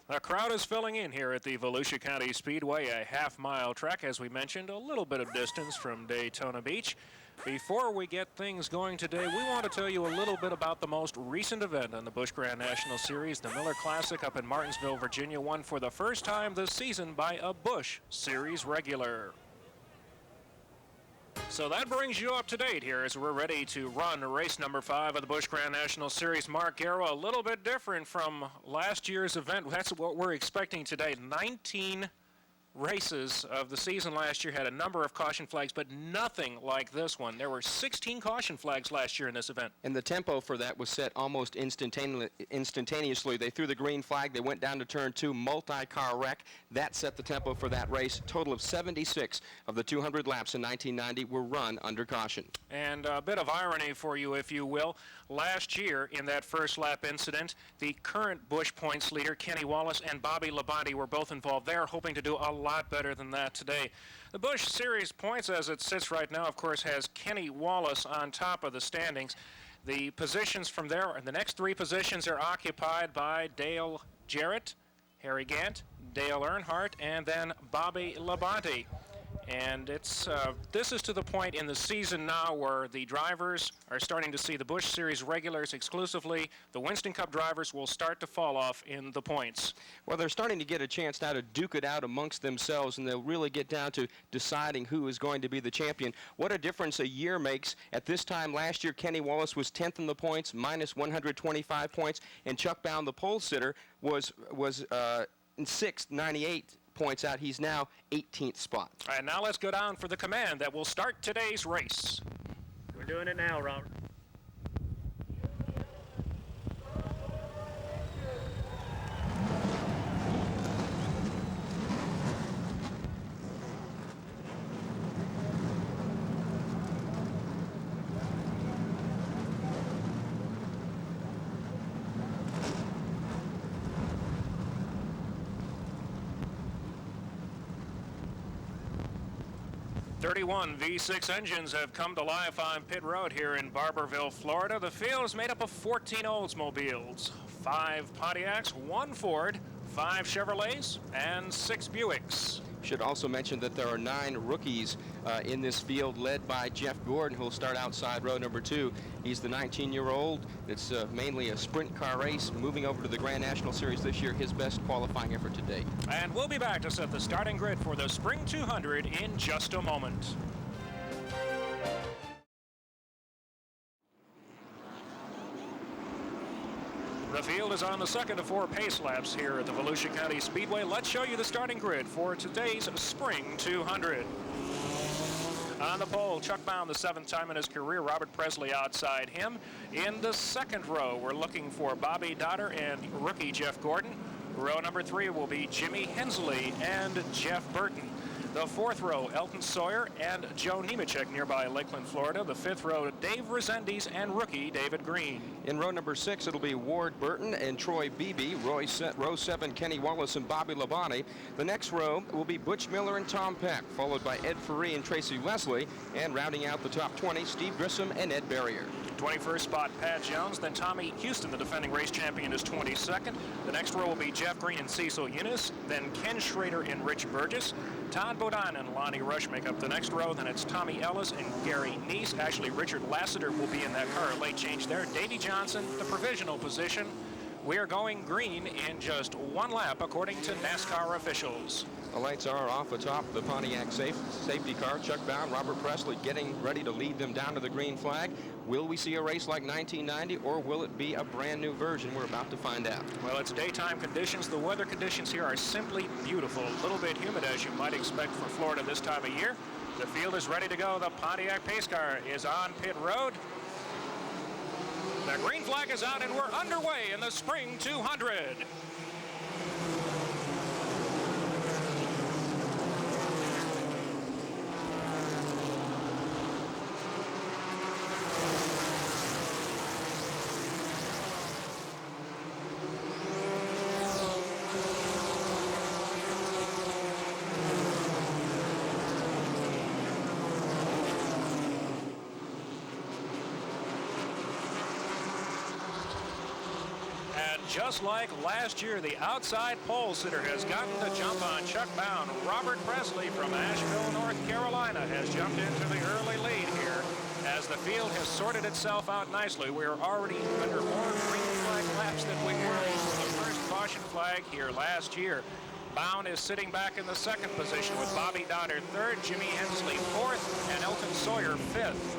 The crowd is filling in here at the Volusia County Speedway, a half-mile track, as we mentioned, a little bit of distance from Daytona Beach. Before we get things going today, we want to tell you a little bit about the most recent event on the Busch Grand National Series. The Miller Classic up in Martinsville, Virginia, won for the first time this season by a Busch Series regular. So that brings you up to date here as we're ready to run race number 5 of the Busch Grand National Series. Mark Garrow, a little bit different from last year's event. That's what we're expecting today. 19 races of the season last year had a number of caution flags, but nothing like this one. There were 16 caution flags last year in this event. And the tempo for that was set almost instantaneously. They threw the green flag. They went down to turn 2, multi-car wreck. That set the tempo for that race. Total of 76 of the 200 laps in 1990 were run under caution. And a bit of irony for you, if you will. Last year, in that first lap incident, the current Busch points leader, Kenny Wallace, and Bobby Labonte were both involved. They're hoping to do a lot better than that today. The Busch Series points, as it sits right now, of course, has Kenny Wallace on top of the standings. The positions from there, and the next 3 positions are occupied by Dale Jarrett, Harry Gant, Dale Earnhardt, and then Bobby Labonte. And this is to the point in the season now where the drivers are starting to see the Busch Series regulars exclusively. The Winston Cup drivers will start to fall off in the points. Well, they're starting to get a chance now to duke it out amongst themselves, and they'll really get down to deciding who is going to be the champion. What a difference a year makes. At this time last year, Kenny Wallace was 10th in the points, minus 125 points, and Chuck Bound, the pole sitter, was in 6th, 98 points out. He's now 18th spot. All right, now let's go down for the command that will start today's race. We're doing it now, Robert. .31 V6 engines have come to life on pit road here in Barberville, Florida. The field is made up of 14 Oldsmobiles, 5 Pontiacs, 1 Ford, 5 Chevrolets, and 6 Buicks. Should also mention that there are 9 rookies in this field, led by Jeff Gordon, who will start outside row number 2. He's the 19-year-old. It's mainly a sprint car race. Moving over to the Grand National Series this year, his best qualifying effort to date. And we'll be back to set the starting grid for the Spring 200 in just a moment. The field is on the second of 4 pace laps here at the Volusia County Speedway. Let's show you the starting grid for today's Spring 200. On the pole, Chuck Bound, the 7th time in his career. Robert Presley outside him. In the second row, we're looking for Bobby Dotter and rookie Jeff Gordon. Row number 3 will be Jimmy Hensley and Jeff Burton. The 4th row, Elton Sawyer and Joe Nemechek, nearby Lakeland, Florida. The 5th row, Dave Rezendes and rookie David Green. In row number 6, it'll be Ward Burton and Troy Beebe. Row 7, Kenny Wallace and Bobby Labonte. The next row will be Butch Miller and Tom Peck, followed by Ed Ferree and Tracy Leslie. And rounding out the top 20, Steve Grissom and Ed Barrier. 21st spot, Pat Jones. Then Tommy Houston, the defending race champion, is 22nd. The next row will be Jeff Green and Cecil Eunice. Then Ken Schrader and Rich Burgess. Todd Bodine and Lonnie Rush make up the next row. Then it's Tommy Ellis and Gary Neese. Actually, Richard Lassiter will be in that car. Late change there. Davey Johnson, the provisional position. We are going green in just 1 lap, according to NASCAR officials. The lights are off atop the Pontiac safety car. Chuck Bound, Robert Presley getting ready to lead them down to the green flag. Will we see a race like 1990, or will it be a brand new version? We're about to find out. Well, it's daytime conditions. The weather conditions here are simply beautiful. A little bit humid, as you might expect for Florida this time of year. The field is ready to go. The Pontiac pace car is on pit road. The green flag is out, and we're underway in the Spring 200. just like last year, the outside pole sitter has gotten the jump on Chuck Bound. Robert Presley from Asheville, North Carolina has jumped into the early lead here as the field has sorted itself out nicely. We're already under more green flag laps than we were for the first caution flag here last year. Bound is sitting back in the second position with Bobby Dotter third, Jimmy Hensley fourth, and Elton Sawyer fifth.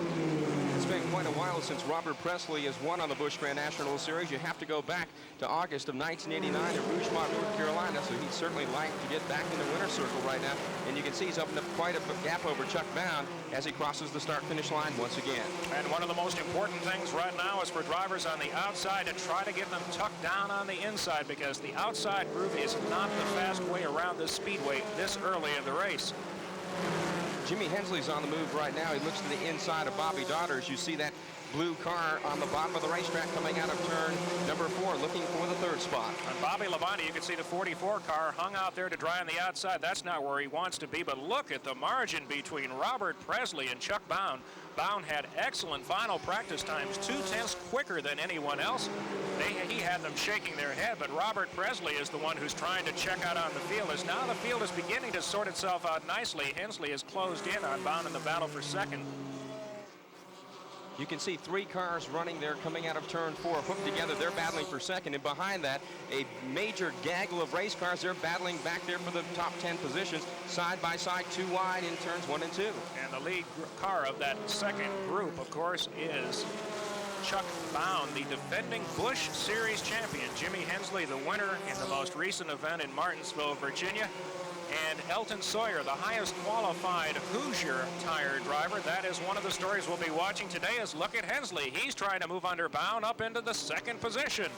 It's been quite a while since Robert Presley has won on the Busch Grand National Series. You have to go back to August of 1989 in Rougemont, North Carolina, so he'd certainly like to get back in the winner's circle right now. And you can see he's opened up quite a gap over Chuck Bound as he crosses the start-finish line once again. And one of the most important things right now is for drivers on the outside to try to get them tucked down on the inside, because the outside groove is not the fast way around this speedway this early in the race. Jimmy Hensley's on the move right now. He looks to the inside of Bobby Dotter as you see that blue car on the bottom of the racetrack coming out of turn number 4, looking for the third spot. And Bobby Labonte, you can see the 44 car hung out there to dry on the outside. That's not where he wants to be, but look at the margin between Robert Presley and Chuck Bound. Bound had excellent final practice times, 2/10 quicker than anyone else. He had them shaking their head, but Robert Presley is the one who's trying to check out on the field. As now the field is beginning to sort itself out nicely. Hensley is closed in on Bound in the battle for second. You can see 3 cars running there coming out of turn 4, hooked together. They're battling for second, and behind that, a major gaggle of race cars. They're battling back there for the top 10 positions, side by side, 2 wide in turns 1 and 2. And the lead car of that second group, of course, is Chuck Bound, the defending Busch Series champion. Jimmy Hensley, the winner in the most recent event in Martinsville, Virginia. And Elton Sawyer, the highest qualified Hoosier tire driver. That is one of the stories we'll be watching today, is look at Hensley. He's trying to move under Bound up into the second position.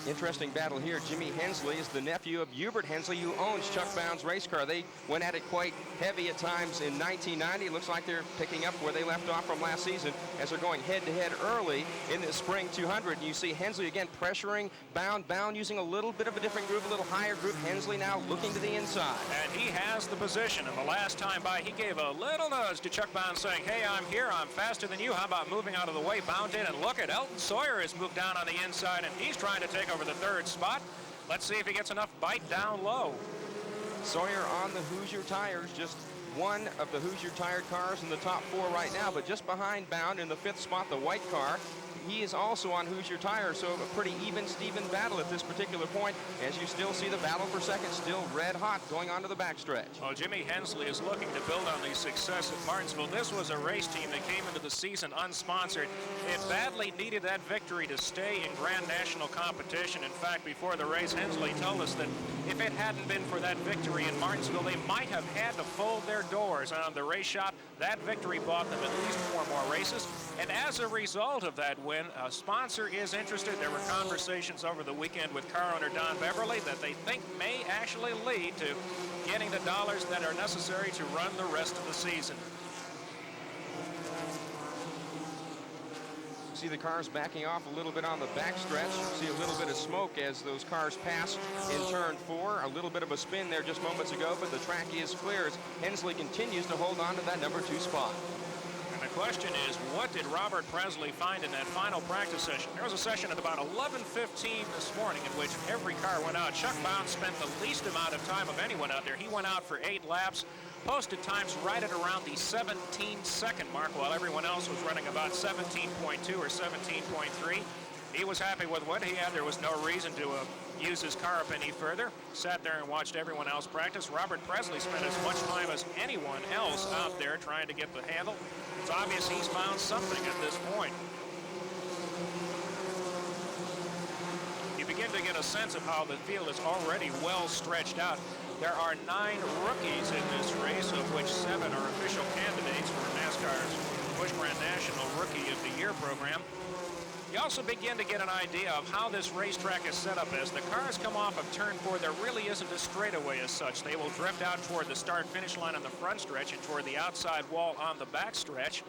Interesting battle here. Jimmy Hensley is the nephew of Hubert Hensley, who owns Chuck Bound's race car. They went at it quite heavy at times in 1990. It looks like they're picking up where they left off from last season as they're going head-to-head early in the Spring 200. And you see Hensley again pressuring Bound. Bound using a little bit of a different groove, a little higher groove. Hensley now looking to the inside. And he has the position. And the last time by, he gave a little nudge to Chuck Bound saying, hey, I'm here. I'm faster than you. How about moving out of the way? Bound in, and look at Elton Sawyer has moved down on the inside, and he's trying to take over the third spot. Let's see if he gets enough bite down low. Sawyer on the Hoosier tires, just one of the Hoosier tired cars in the top 4 right now, but just behind Bound in the 5th spot, the white car. He is also on Hoosier tires, so a pretty even Steven battle at this particular point, as you still see the battle for second still red hot going on to the backstretch. Well, Jimmy Hensley is looking to build on the success at Martinsville. This was a race team that came into the season unsponsored. It badly needed that victory to stay in Grand National competition. In fact, before the race, Hensley told us that if it hadn't been for that victory in Martinsville, they might have had to fold their doors on the race shop. That victory bought them at least 4 more races. And as a result of that win, a sponsor is interested. There were conversations over the weekend with car owner Don Beverly that they think may actually lead to getting the dollars that are necessary to run the rest of the season. See the cars backing off a little bit on the backstretch. See a little bit of smoke as those cars pass in turn 4. A little bit of a spin there just moments ago, but the track is clear as Hensley continues to hold on to that number 2 spot. And the question is, what did Robert Presley find in that final practice session? There was a session at about 11:15 this morning in which every car went out. Chuck Bound spent the least amount of time of anyone out there. He went out for 8 laps, posted times right at around the 17-second mark, while everyone else was running about 17.2 or 17.3. He was happy with what he had. There was no reason to use his car up any further. Sat there and watched everyone else practice. Robert Presley spent as much time as anyone else out there trying to get the handle. It's obvious he's found something at this point. You begin to get a sense of how the field is already well stretched out. There are 9 rookies in this race, of which 7 are official candidates for NASCAR's Busch Grand National Rookie of the Year program. You also begin to get an idea of how this racetrack is set up. As the cars come off of turn 4, there really isn't a straightaway as such. They will drift out toward the start-finish line on the front stretch and toward the outside wall on the back stretch.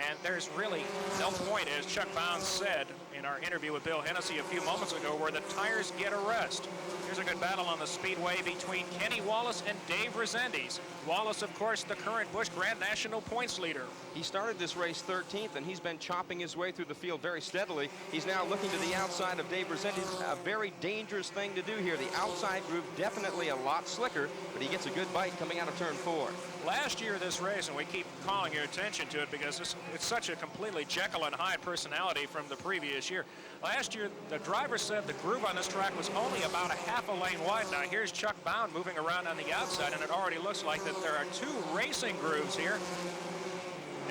And there's really no point, as Chuck Bound said in our interview with Bill Hennessy a few moments ago, where the tires get a rest. Here's a good battle on the Speedway between Kenny Wallace and Dave Rezendes. Wallace, of course, the current Busch Grand National points leader. He started this race 13th, and he's been chopping his way through the field very steadily. He's now looking to the outside of Dave Rezendes. A very dangerous thing to do here. The outside groove definitely a lot slicker, but he gets a good bite coming out of turn 4. Last year, this race, and we keep calling your attention to it because it's such a completely Jekyll and Hyde personality from the previous year. Last year, the driver said the groove on this track was only about a half a lane wide. Now, here's Chuck Bound moving around on the outside, and it already looks like that there are two racing grooves here.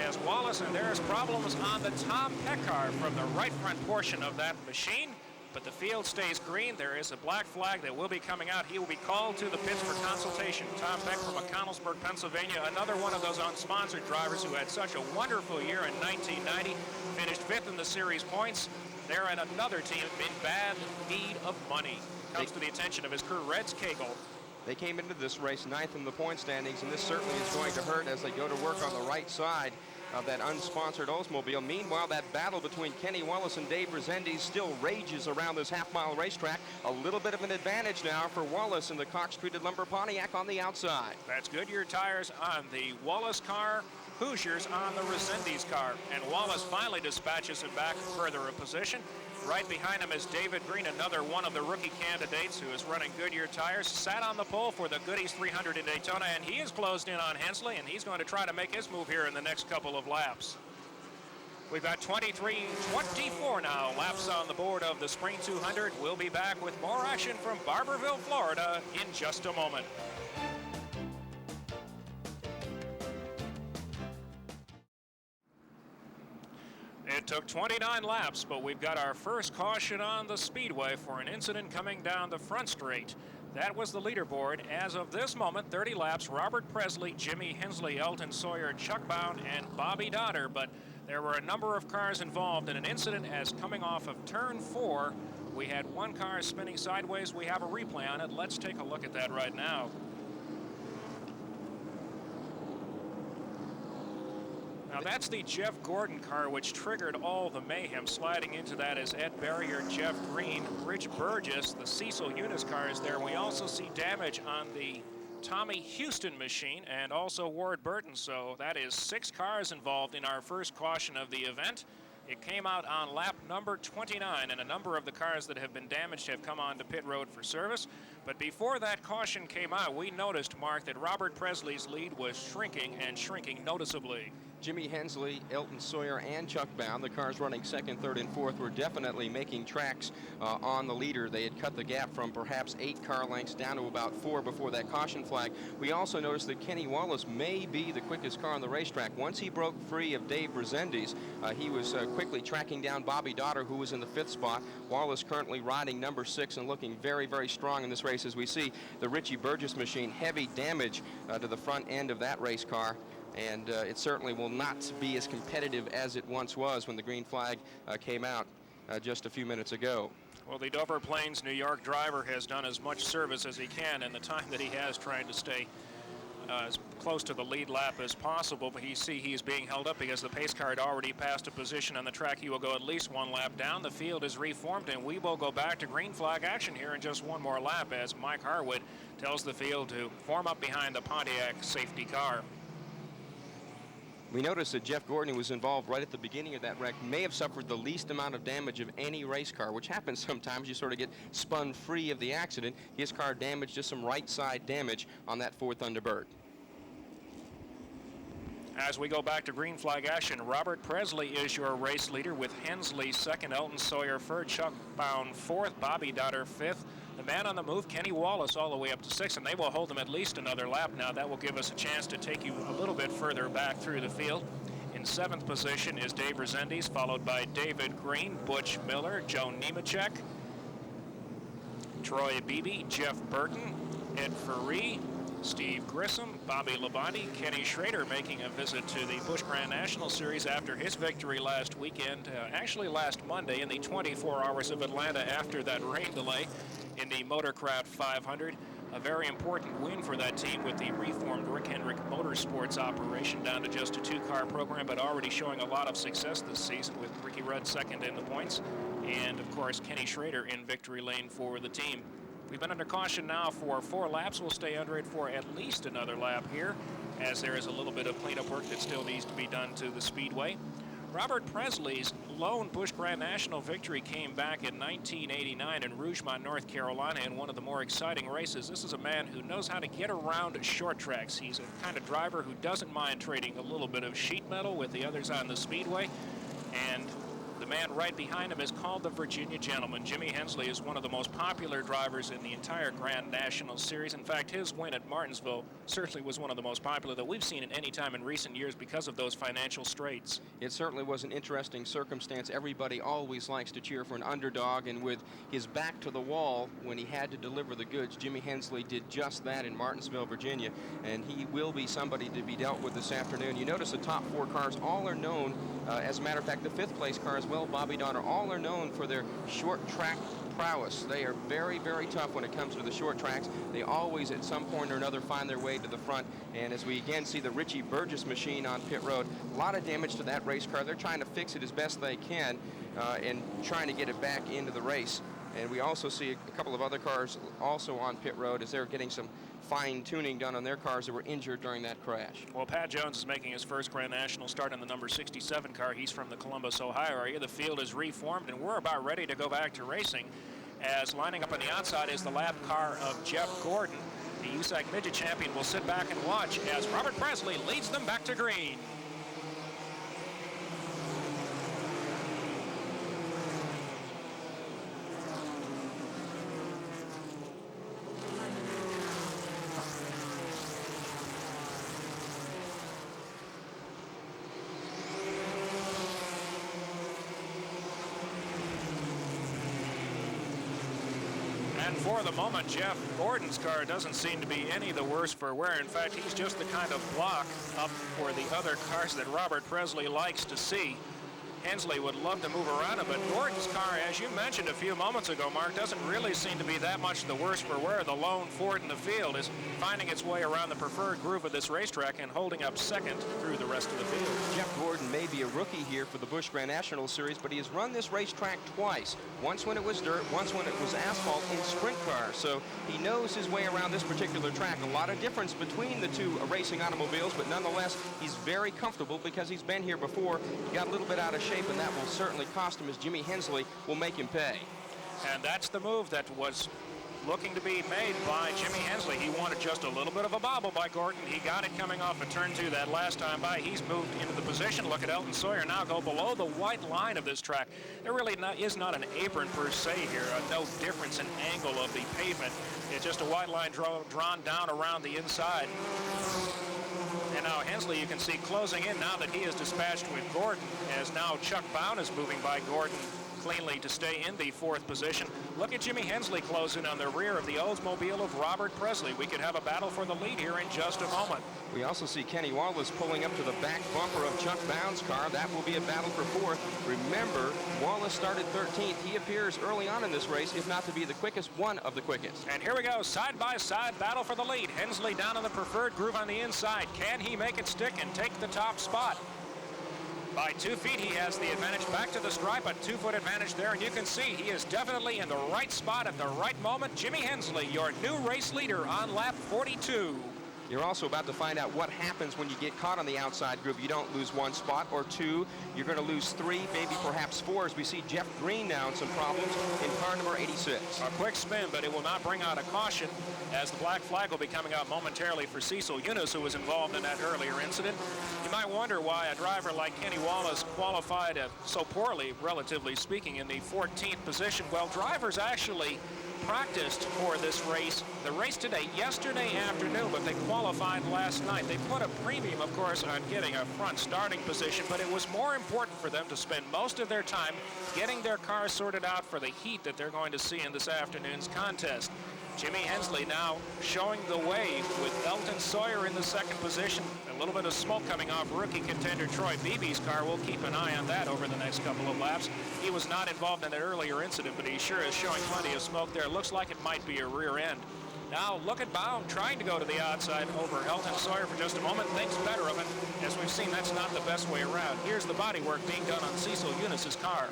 As Wallace, and there's problems on the Tom Peck car from the right front portion of that machine. But the field stays green. There is a black flag that will be coming out. He will be called to the pits for consultation. Tom Peck from McConnellsburg, Pennsylvania, another one of those unsponsored drivers who had such a wonderful year in 1990, finished 5th in the series points. They're in another team in bad need of money. Comes to the attention of his crew, Reds Cagle. They came into this race 9th in the point standings, and this certainly is going to hurt as they go to work on the right side of that unsponsored Oldsmobile. Meanwhile, that battle between Kenny Wallace and Dave Rezendes still rages around this half-mile racetrack. A little bit of an advantage now for Wallace in the Cox-treated lumber Pontiac on the outside. That's Goodyear tires on the Wallace car, Hoosiers on the Rezendes car. And Wallace finally dispatches him back further a position. Right behind him is David Green, another one of the rookie candidates who is running Goodyear tires. Sat on the pole for the Goodies 300 in Daytona, and he is closed in on Hensley, and he's going to try to make his move here in the next couple of laps. We've got 24 now laps on the board of the Spring 200. We'll be back with more action from Barberville, Florida in just a moment. It took 29 laps, but we've got our first caution on the Speedway for an incident coming down the front straight. That was the leaderboard. As of this moment, 30 laps, Robert Presley, Jimmy Hensley, Elton Sawyer, Chuck Bound, and Bobby Dotter. But there were a number of cars involved in an incident as coming off of turn 4. We had one car spinning sideways. We have a replay on it. Let's take a look at that right now. Now that's the Jeff Gordon car which triggered all the mayhem. Sliding into that is Ed Barrier, Jeff Green, Rich Burgess, the Cecil Eunice car is there. We also see damage on the Tommy Houston machine and also Ward Burton. So that is 6 cars involved in our first caution of the event. It came out on lap number 29, and a number of the cars that have been damaged have come on to pit road for service. But before that caution came out, we noticed, Mark, that Robert Presley's lead was shrinking and shrinking noticeably. Jimmy Hensley, Elton Sawyer, and Chuck Bound, the cars running 2nd, 3rd, and 4th, were definitely making tracks on the leader. They had cut the gap from perhaps 8 car lengths down to about 4 before that caution flag. We also noticed that Kenny Wallace may be the quickest car on the racetrack. Once he broke free of Dave Rezendes, he was quickly tracking down Bobby Dotter, who was in the 5th spot. Wallace currently riding number 6 and looking very, very strong in this race as we see the Richie Burgess machine. Heavy damage to the front end of that race car. And it certainly will not be as competitive as it once was when the green flag came out just a few minutes ago. Well, the Dover Plains, New York driver has done as much service as he can in the time that he has, trying to stay as close to the lead lap as possible. But he's being held up because the pace car had already passed a position on the track. He will go at least 1 lap down. The field is reformed, and we will go back to green flag action here in just 1 more lap as Mike Harwood tells the field to form up behind the Pontiac safety car. We noticed that Jeff Gordon, who was involved right at the beginning of that wreck, may have suffered the least amount of damage of any race car, which happens sometimes. You sort of get spun free of the accident. His car damaged, just some right side damage on that 4th Thunderbird. As we go back to green flag action, Robert Presley is your race leader with Hensley 2nd, Elton Sawyer 3rd, Chuck Bound 4th, Bobby Dotter 5th. The man on the move, Kenny Wallace, all the way up to 6th, and they will hold him at least another lap now. That will give us a chance to take you a little bit further back through the field. In 7th position is Dave Rezendes, followed by David Green, Butch Miller, Joe Nemechek, Troy Beebe, Jeff Burton, Ed Ferree, Steve Grissom, Bobby Labonte, Kenny Schrader making a visit to the Busch Grand National Series after his victory last weekend, actually last Monday in the 24 hours of Atlanta after that rain delay in the Motorcraft 500. A very important win for that team with the reformed Rick Hendrick Motorsports operation down to just a 2-car program, but already showing a lot of success this season with Ricky Rudd 2nd in the points, and of course Kenny Schrader in victory lane for the team. We've been under caution now for 4 laps. We'll stay under it for at least another lap here, as there is a little bit of cleanup work that still needs to be done to the Speedway. Robert Presley's lone Busch Grand National victory came back in 1989 in Rougemont, North Carolina, in one of the more exciting races. This is a man who knows how to get around short tracks. He's a kind of driver who doesn't mind trading a little bit of sheet metal with the others on the Speedway. And the man right behind him is called the Virginia Gentleman. Jimmy Hensley is one of the most popular drivers in the entire Grand National Series. In fact, his win at Martinsville certainly was one of the most popular that we've seen at any time in recent years because of those financial straits. It certainly was an interesting circumstance. Everybody always likes to cheer for an underdog, and with his back to the wall when he had to deliver the goods, Jimmy Hensley did just that in Martinsville, Virginia, and he will be somebody to be dealt with this afternoon. You notice the top 4 cars all are known, as a matter of fact, the 5th place car as well, Bobby Donner, all are known for their short track prowess. They are very, very tough when it comes to the short tracks. They always, at some point or another, find their way to the front. And as we again see the Richie Burgess machine on pit road, a lot of damage to that race car. They're trying to fix it as best they can and trying to get it back into the race. And we also see a couple of other cars also on pit road as they're getting some fine-tuning done on their cars that were injured during that crash. Well, Pat Jones is making his first Grand National start in the number 67 car. He's from the Columbus, Ohio area. The field is reformed, and we're about ready to go back to racing, as lining up on the outside is the lap car of Jeff Gordon. The USAC Midget champion will sit back and watch as Robert Presley leads them back to green. And for the moment, Jeff Gordon's car doesn't seem to be any the worse for wear. In fact, he's just the kind of block up for the other cars that Robert Presley likes to see. Hensley would love to move around him, but Gordon's car, as you mentioned a few moments ago, Mark, doesn't really seem to be that much the worse for wear. The lone Ford in the field is finding its way around the preferred groove of this racetrack and holding up second through the rest of the field. Jeff Gordon may be a rookie here for the Busch Grand National Series, but he has run this racetrack twice. Once when it was dirt, once when it was asphalt in sprint cars. So he knows his way around this particular track. A lot of difference between the two racing automobiles, but nonetheless, he's very comfortable because he's been here before. He got a little bit out of shape, and that will certainly cost him, as Jimmy Hensley will make him pay. And that's the move that was looking to be made by Jimmy Hensley. He wanted just a little bit of a bobble by Gordon. He got it coming off a turn 2 that last time by. He's moved into the position. Look at Elton Sawyer now go below the white line of this track. There really is not an apron per se here. No difference in angle of the pavement. It's just a white line drawn down around the inside. And now Hensley, you can see closing in now that he is dispatched with Gordon, as now Chuck Bown is moving by Gordon cleanly to stay in the 4th position. Look at Jimmy Hensley close in on the rear of the Oldsmobile of Robert Presley. We could have a battle for the lead here in just a moment. We also see Kenny Wallace pulling up to the back bumper of Chuck Bown's car. That will be a battle for 4th. Remember, Wallace started 13th. He appears early on in this race, if not to be the quickest, one of the quickest. And here we go, side-by-side battle for the lead. Hensley down in the preferred groove on the inside. Can he make it stick and take the top spot? By 2 feet, he has the advantage back to the stripe, a 2-foot advantage there, and you can see he is definitely in the right spot at the right moment. Jimmy Hensley, your new race leader on lap 42. You're also about to find out what happens when you get caught on the outside groove. You don't lose 1 spot or 2. You're going to lose 3, maybe perhaps 4, as we see Jeff Green now in some problems in car number 86. A quick spin, but it will not bring out a caution, as the black flag will be coming out momentarily for Cecil Eunice, who was involved in that earlier incident. You might wonder why a driver like Kenny Wallace qualified so poorly, relatively speaking, in the 14th position. Well, drivers actually practiced for this race, the race today, yesterday afternoon, but they qualified last night. They put a premium, of course, on getting a front starting position, but it was more important for them to spend most of their time getting their cars sorted out for the heat that they're going to see in this afternoon's contest. Jimmy Hensley now showing the way with Elton Sawyer in the 2nd position. A little bit of smoke coming off rookie contender Troy Beebe's car. We'll keep an eye on that over the next couple of laps. He was not involved in that earlier incident, but he sure is showing plenty of smoke there. Looks like it might be a rear end. Now look at Baum trying to go to the outside over Elton Sawyer for just a moment. Thinks better of it. As we've seen, that's not the best way around. Here's the body work being done on Cecil Eunice's car.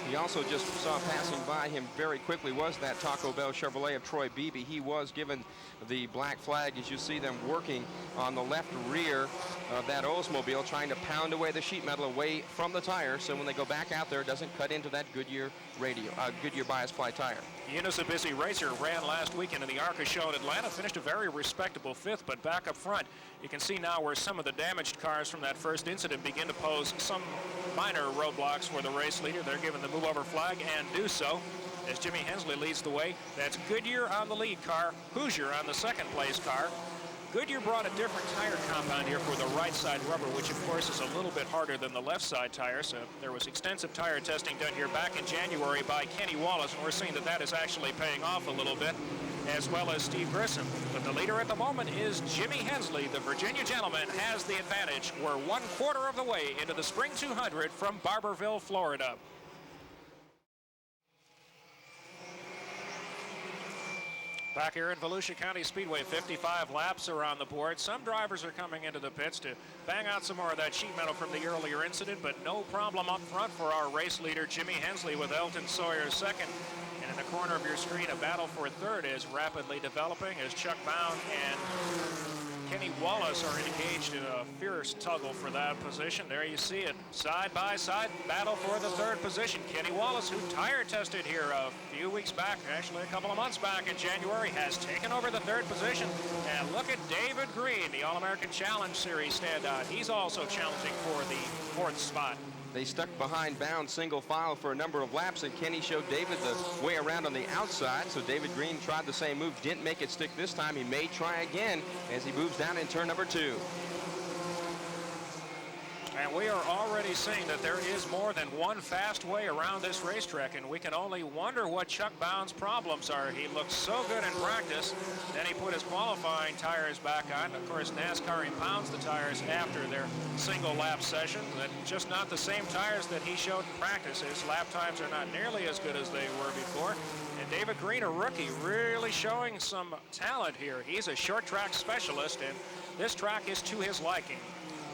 He also just saw passing by him very quickly was that Taco Bell Chevrolet of Troy Beebe. He was given the black flag as you see them working on the left rear of that Oldsmobile, trying to pound away the sheet metal away from the tire, so when they go back out there, it doesn't cut into that Goodyear bias ply tire. Eunice, a busy racer, ran last weekend in the ARCA show in Atlanta, finished a very respectable 5th, but back up front, you can see now where some of the damaged cars from that first incident begin to pose some minor roadblocks for the race leader. They're given the move-over flag and do so as Jimmy Hensley leads the way. That's Goodyear on the lead car, Hoosier on the second place car. Goodyear brought a different tire compound here for the right side rubber, which of course is a little bit harder than the left side tire. So there was extensive tire testing done here back in January by Kenny Wallace, and we're seeing that that is actually paying off a little bit, as well as Steve Grissom. But the leader at the moment is Jimmy Hensley. The Virginia gentleman has the advantage. We're 1/4 of the way into the Spring 200 from Barberville, Florida. Back here at Volusia County Speedway, 55 laps are on the board. Some drivers are coming into the pits to bang out some more of that sheet metal from the earlier incident, but no problem up front for our race leader, Jimmy Hensley, with Elton Sawyer second. And in the corner of your screen, a battle for third is rapidly developing as Chuck Bound and Kenny Wallace are engaged in a fierce tuggle for that position. There you see it, side by side battle for the third position. Kenny Wallace, who tire tested here a few weeks back, actually a couple of months back in January, has taken over the third position. And look at David Green, the All-American Challenge Series standout. He's also challenging for the 4th spot. They stuck behind Bound single file for a number of laps, and Kenny showed David the way around on the outside. So David Green tried the same move, didn't make it stick this time. He may try again as he moves down in turn number 2. And we are already seeing that there is more than one fast way around this racetrack, and we can only wonder what Chuck Bound's problems are. He looked so good in practice, then he put his qualifying tires back on. Of course, NASCAR impounds the tires after their single lap session, but just not the same tires that he showed in practice. His lap times are not nearly as good as they were before. And David Green, a rookie, really showing some talent here. He's a short track specialist, and this track is to his liking.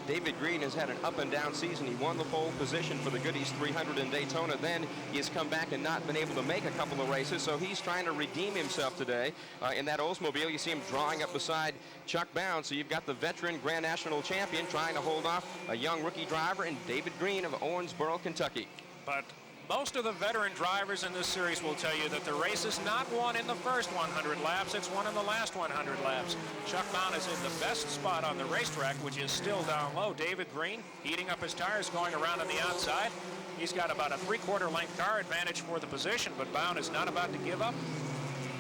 David Green has had an up-and-down season. He won the pole position for the Goodies 300 in Daytona. Then he has come back and not been able to make a couple of races, so he's trying to redeem himself today. In that Oldsmobile, you see him drawing up beside Chuck Bound. So you've got the veteran Grand National champion trying to hold off a young rookie driver in David Green of Owensboro, Kentucky. But most of the veteran drivers in this series will tell you that the race is not won in the first 100 laps, it's won in the last 100 laps. Chuck Bound is in the best spot on the racetrack, which is still down low. David Green heating up his tires, going around on the outside. He's got about a 3/4 length car advantage for the position, but Bound is not about to give up.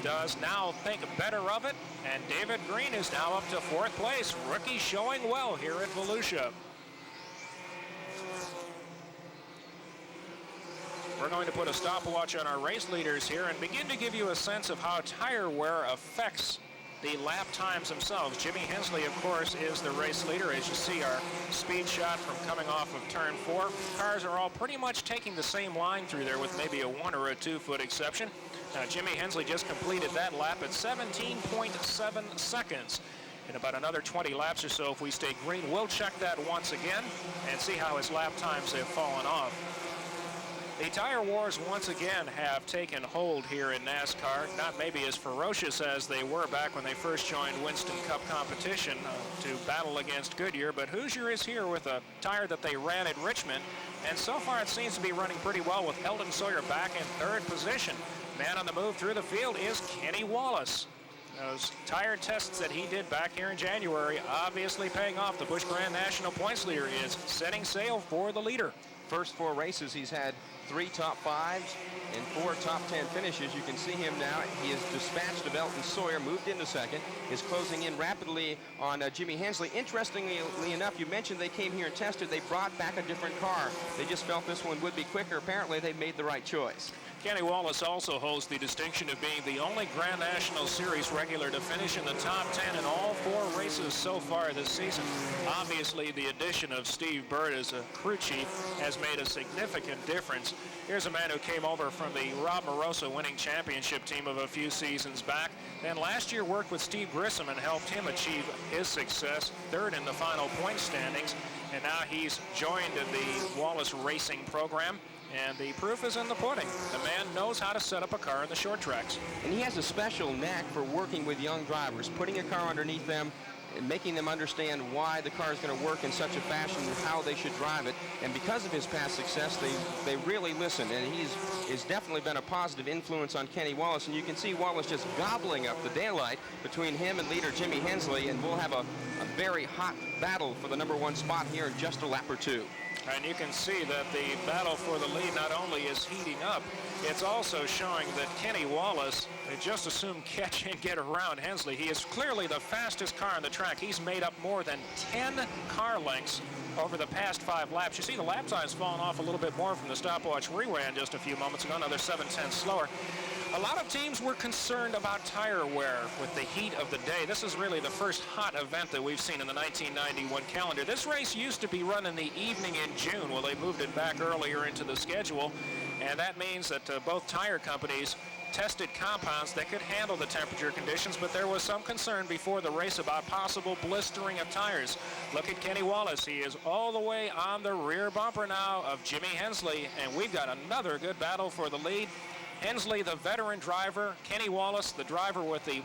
Does now think better of it, and David Green is now up to 4th place. Rookie showing well here at Volusia. We're going to put a stopwatch on our race leaders here and begin to give you a sense of how tire wear affects the lap times themselves. Jimmy Hensley, of course, is the race leader. As you see our speed shot from coming off of turn 4, cars are all pretty much taking the same line through there with maybe a 1 or a 2 foot exception. Now, Jimmy Hensley just completed that lap at 17.7 seconds. In about another 20 laps or so, if we stay green, we'll check that once again and see how his lap times have fallen off. The tire wars once again have taken hold here in NASCAR, not maybe as ferocious as they were back when they first joined Winston Cup competition to battle against Goodyear, but Hoosier is here with a tire that they ran at Richmond, and so far it seems to be running pretty well with Eldon Sawyer back in 3rd position. Man on the move through the field is Kenny Wallace. Those tire tests that he did back here in January obviously paying off. The Busch Grand National points leader is setting sail for the leader. First 4 races, he's had 3 top 5s and 4 top 10 finishes. You can see him now. He has dispatched of Elton Sawyer, moved into second, is closing in rapidly on Jimmy Hensley. Interestingly enough, you mentioned they came here and tested. They brought back a different car. They just felt this one would be quicker. Apparently, they made the right choice. Kenny Wallace also holds the distinction of being the only Grand National Series regular to finish in the top 10 in all 4 races so far this season. Obviously, the addition of Steve Byrd as a crew chief has made a significant difference. Here's a man who came over from the Rob Moroso winning championship team of a few seasons back. Then last year worked with Steve Grissom and helped him achieve his success, 3rd in the final point standings. And now he's joined the Wallace Racing program. And the proof is in the pudding. The man knows how to set up a car in the short tracks. And he has a special knack for working with young drivers, putting a car underneath them, and making them understand why the car is going to work in such a fashion and how they should drive it. And because of his past success, they really listen. And he's definitely been a positive influence on Kenny Wallace. And you can see Wallace just gobbling up the daylight between him and leader Jimmy Hensley. And we'll have a very hot battle for the #1 spot here in just a lap or two. And you can see that the battle for the lead not only is heating up, it's also showing that Kenny Wallace may just assume catch and get around Hensley. He is clearly the fastest car on the track. He's made up more than 10 car lengths over the past 5 laps. You see the lap time's fallen off a little bit more from the stopwatch we ran just a few moments ago, another 7/10 slower. A lot of teams were concerned about tire wear with the heat of the day. This is really the first hot event that we've seen in the 1991 calendar. This race used to be run in the evening in June. Well, they moved it back earlier into the schedule, and that means that both tire companies tested compounds that could handle the temperature conditions, but there was some concern before the race about possible blistering of tires. Look at Kenny Wallace. He is all the way on the rear bumper now of Jimmy Hensley, and we've got another good battle for the lead. Hensley, the veteran driver, Kenny Wallace, the driver with the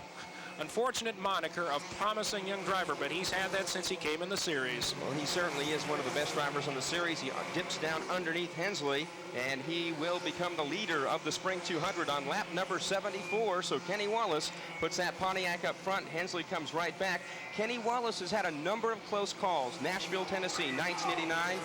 unfortunate moniker of promising young driver, but he's had that since he came in the series. Well, he certainly is one of the best drivers on the series. He dips down underneath Hensley, and he will become the leader of the Spring 200 on lap number 74. So Kenny Wallace puts that Pontiac up front. Hensley comes right back. Kenny Wallace has had a number of close calls. Nashville, Tennessee, 1989.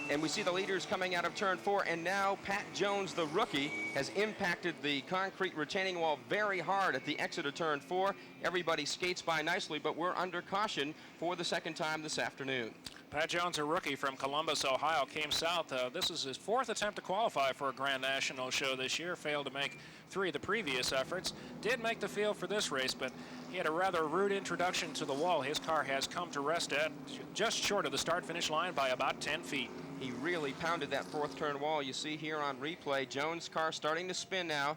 And we see the leaders coming out of turn 4, and now Pat Jones, the rookie, has impacted the concrete retaining wall very hard at the exit of turn 4. Everybody skates by nicely, but we're under caution for the second time this afternoon. Pat Jones, a rookie from Columbus, Ohio, came south. This is his 4th attempt to qualify for a Grand National show this year. Failed to make 3 of the previous efforts. Did make the field for this race, but he had a rather rude introduction to the wall. His car has come to rest at just short of the start-finish line by about 10 feet. He really pounded that 4th turn wall. You see here on replay, Jones' car starting to spin now,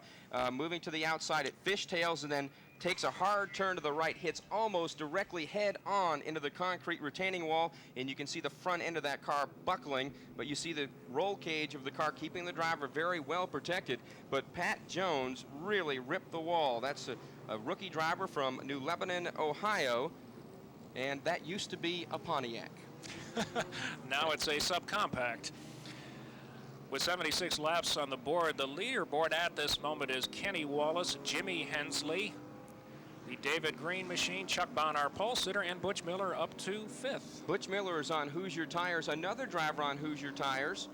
moving to the outside. It fishtails and then takes a hard turn to the right, hits almost directly head on into the concrete retaining wall, and you can see the front end of that car buckling, but you see the roll cage of the car keeping the driver very well protected. But Pat Jones really ripped the wall. That's a rookie driver from New Lebanon, Ohio, and that used to be a Pontiac. Now it's a subcompact. With 76 laps on the board, the leaderboard at this moment is Kenny Wallace, Jimmy Hensley, the David Green machine, Chuck Bond, our pole sitter, and Butch Miller up to 5th. Butch Miller is on Hoosier Tires, another driver on Hoosier Tires.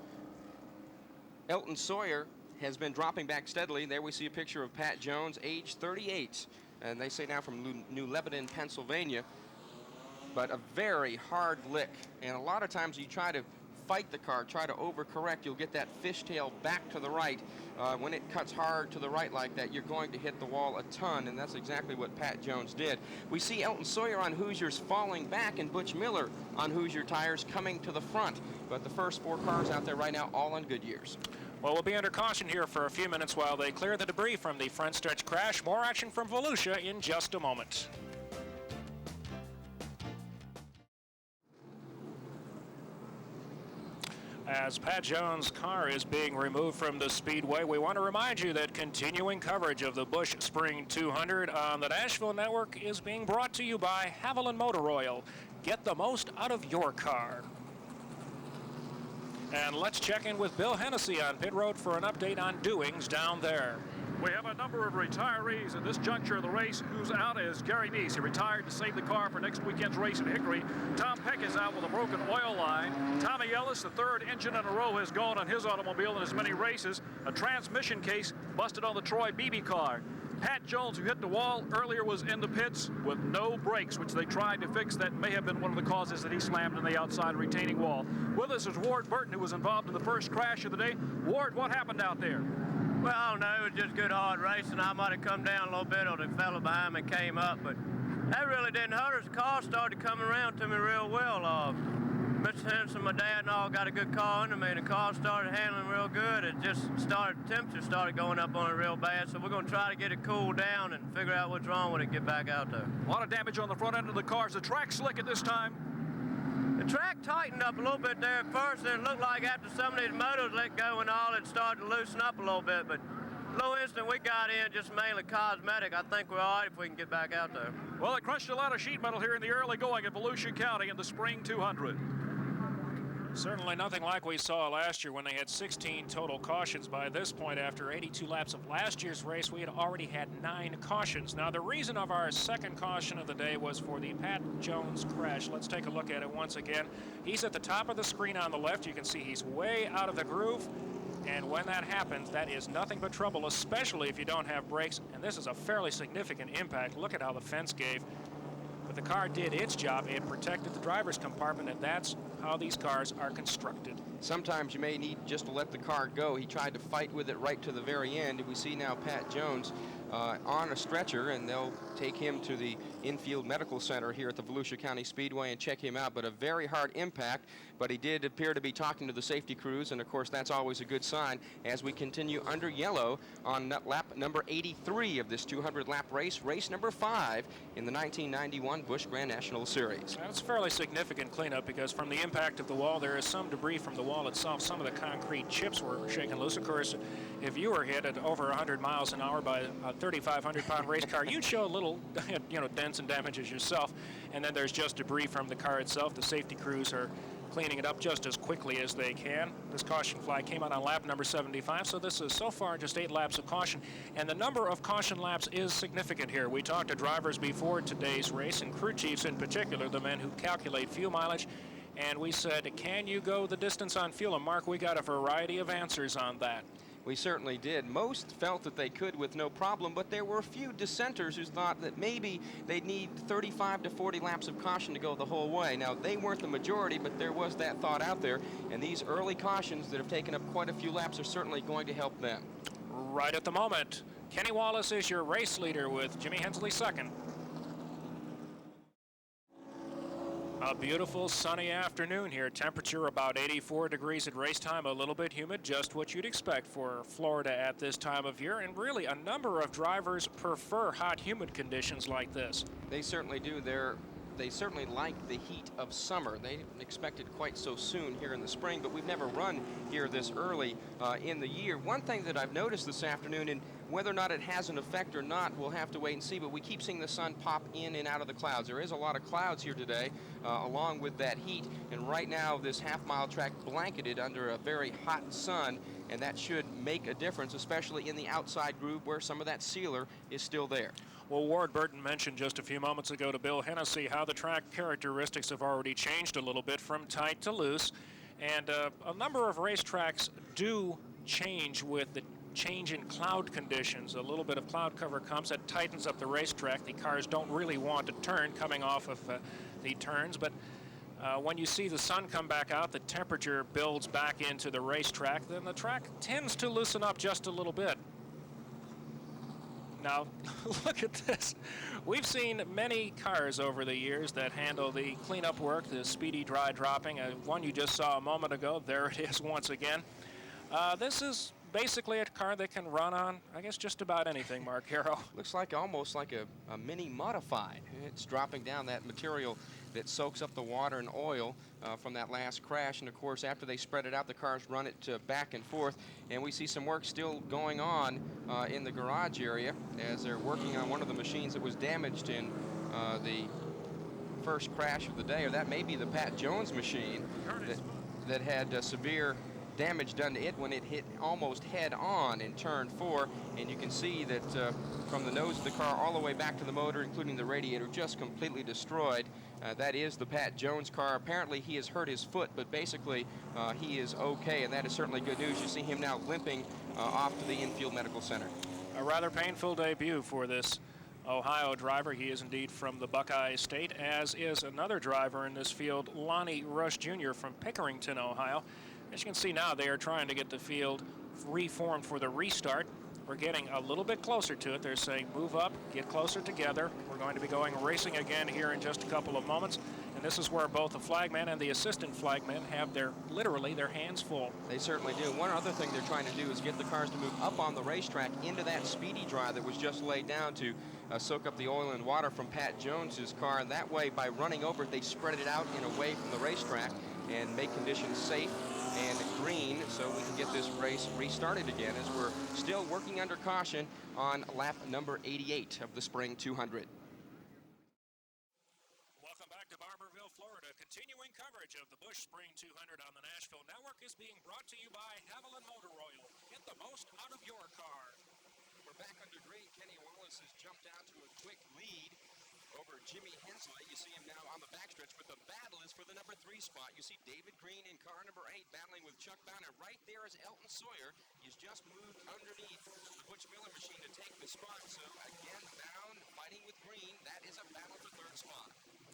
Elton Sawyer has been dropping back steadily. There we see a picture of Pat Jones, age 38, and they say now from New Lebanon, Pennsylvania. But a very hard lick, and a lot of times you try to fight the car, try to overcorrect, you'll get that fishtail back to the right. When it cuts hard to the right like that, you're going to hit the wall a ton, and that's exactly what Pat Jones did. We see Elton Sawyer on Hoosiers falling back, and Butch Miller on Hoosier Tires coming to the front. But the first 4 cars out there right now, all on Goodyears. Well, we'll be under caution here for a few minutes while they clear the debris from the front stretch crash. More action from Volusia in just a moment. As Pat Jones' car is being removed from the Speedway, we want to remind you that continuing coverage of the Busch Spring 200 on the Nashville Network is being brought to you by Haviland Motor Oil. Get the most out of your car. And let's check in with Bill Hennessy on pit road for an update on doings down there. We have a number of retirees at this juncture of the race. Who's out is Gary Neese. He retired to save the car for next weekend's race at Hickory. Tom Peck is out with a broken oil line. Tommy Ellis, the 3rd engine in a row, has gone on his automobile in as many races. A transmission case busted on the Troy BB car. Pat Jones, who hit the wall earlier, was in the pits with no brakes, which they tried to fix. That may have been one of the causes that he slammed in the outside retaining wall. With us is Ward Burton, who was involved in the first crash of the day. Ward, what happened out there? Well, I don't know. It was just good hard racing. I might have come down a little bit, or the fellow behind me came up, but that really didn't hurt us. The car started coming around to me real well. Mr. Henson, my dad, and all got a good car under me, and the car started handling real good. It just started, temperature started going up on it real bad, so we're going to try to get it cooled down and figure out what's wrong with it and get back out there. A lot of damage on the front end of the car. Is the track slick at this time? The track tightened up a little bit there at first, and it looked like after some of these motors let go and all, it started to loosen up a little bit. But low instant we got in, just mainly cosmetic. I think we're all right if we can get back out there. Well, it crushed a lot of sheet metal here in the early going at Volusia County in the Spring 200. Certainly nothing like we saw last year when they had 16 total cautions. By this point, after 82 laps of last year's race, we had already had 9 cautions. Now, the reason of our second caution of the day was for the Pat Jones crash. Let's take a look at it once again. He's at the top of the screen on the left. You can see he's way out of the groove. And when that happens, that is nothing but trouble, especially if you don't have brakes. And this is a fairly significant impact. Look at how the fence gave. But the car did its job. It protected the driver's compartment, and that's how these cars are constructed. Sometimes you may need just to let the car go. He tried to fight with it right to the very end. We see now Pat Jones on a stretcher, and they'll take him to the infield medical center here at the Volusia County Speedway and check him out. But a very hard impact, but he did appear to be talking to the safety crews, and of course that's always a good sign as we continue under yellow on lap number 83 of this 200 lap race, race number 5 in the 1991 Busch Grand National Series. That's a fairly significant cleanup because from the impact of the wall, there is some debris from the wall itself. Some of the concrete chips were shaken loose. Of course, if you were hit at over 100 miles an hour by a 3,500-pound race car, you'd show a little, dents and damages yourself. And then there's just debris from the car itself. The safety crews are cleaning it up just as quickly as they can. This caution flag came out on lap number 75, so this is so far just 8 laps of caution. And the number of caution laps is significant here. We talked to drivers before today's race, and crew chiefs in particular, the men who calculate fuel mileage. And we said, can you go the distance on fuel? And Mark, we got a variety of answers on that. We certainly did. Most felt that they could with no problem, but there were a few dissenters who thought that maybe they'd need 35 to 40 laps of caution to go the whole way. Now, they weren't the majority, but there was that thought out there, and these early cautions that have taken up quite a few laps are certainly going to help them. Right at the moment, Kenny Wallace is your race leader with Jimmy Hensley second. A beautiful sunny afternoon here. Temperature about 84 degrees at race time, a little bit humid, just what you'd expect for Florida at this time of year. And really, a number of drivers prefer hot, humid conditions like this. They certainly do. They certainly like the heat of summer. They didn't expect it quite so soon here in the spring, but we've never run here this early in the year. One thing that I've noticed this afternoon, and whether or not it has an effect or not, we'll have to wait and see, but we keep seeing the sun pop in and out of the clouds. There is a lot of clouds here today, along with that heat, and right now this half-mile track blanketed under a very hot sun, and that should make a difference, especially in the outside groove where some of that sealer is still there. Well, Ward Burton mentioned just a few moments ago to Bill Hennessy how the track characteristics have already changed a little bit from tight to loose. And a number of racetracks do change with the change in cloud conditions. A little bit of cloud cover comes, that tightens up the racetrack. The cars don't really want to turn coming off of the turns, but when you see the sun come back out, the temperature builds back into the racetrack, then the track tends to loosen up just a little bit. Now, look at this. We've seen many cars over the years that handle the cleanup work, the speedy dry dropping. One you just saw a moment ago, there it is once again. This is basically a car that can run on, I guess, just about anything, Mark Harrow. Looks like almost like a mini modified. It's dropping down that material that soaks up the water and oil from that last crash. And of course, after they spread it out, the cars run it back and forth. And we see some work still going on in the garage area as they're working on one of the machines that was damaged in the first crash of the day, or that may be the Pat Jones machine that had severe damage done to it when it hit almost head on in turn 4. And you can see that from the nose of the car all the way back to the motor, including the radiator, just completely destroyed. That is the Pat Jones car. Apparently he has hurt his foot, but basically he is okay, and that is certainly good news. You see him now limping off to the infield medical center. A rather painful debut for this Ohio driver. He is indeed from the Buckeye State, as is another driver in this field, Lonnie Rush Jr. from Pickerington, Ohio. As you can see now, they are trying to get the field reformed for the restart. We're getting a little bit closer to it. They're saying move up, get closer together. We're going to be going racing again here in just a couple of moments. And And this is where both the flagman and the assistant flagman have literally their hands full. They certainly do. One other thing they're trying to do is get the cars to move up on the racetrack into that speedy dry that was just laid down to soak up the oil and water from Pat Jones's car. And that way, by running over it, they spread it out and away from the racetrack and make conditions safe and green so we can get this race restarted again, as we're still working under caution on lap number 88 of the Spring 200. Welcome back to Barberville, Florida. Continuing coverage of the Busch Spring 200 on the Nashville Network is being brought to you by Haviland Motor Oil. Get the most out of your car. We're back under green. Kenny Wallace has jumped out to a quick lead over Jimmy Hensley. You see him now on the backstretch, but the battle is for the number 3 spot. You see David Green in car number 8 battling with Chuck Brown, and right there is Elton Sawyer. He's just moved underneath the Butch Miller machine to take the spot. So again, Brown fighting with Green. That is a battle for 3rd spot.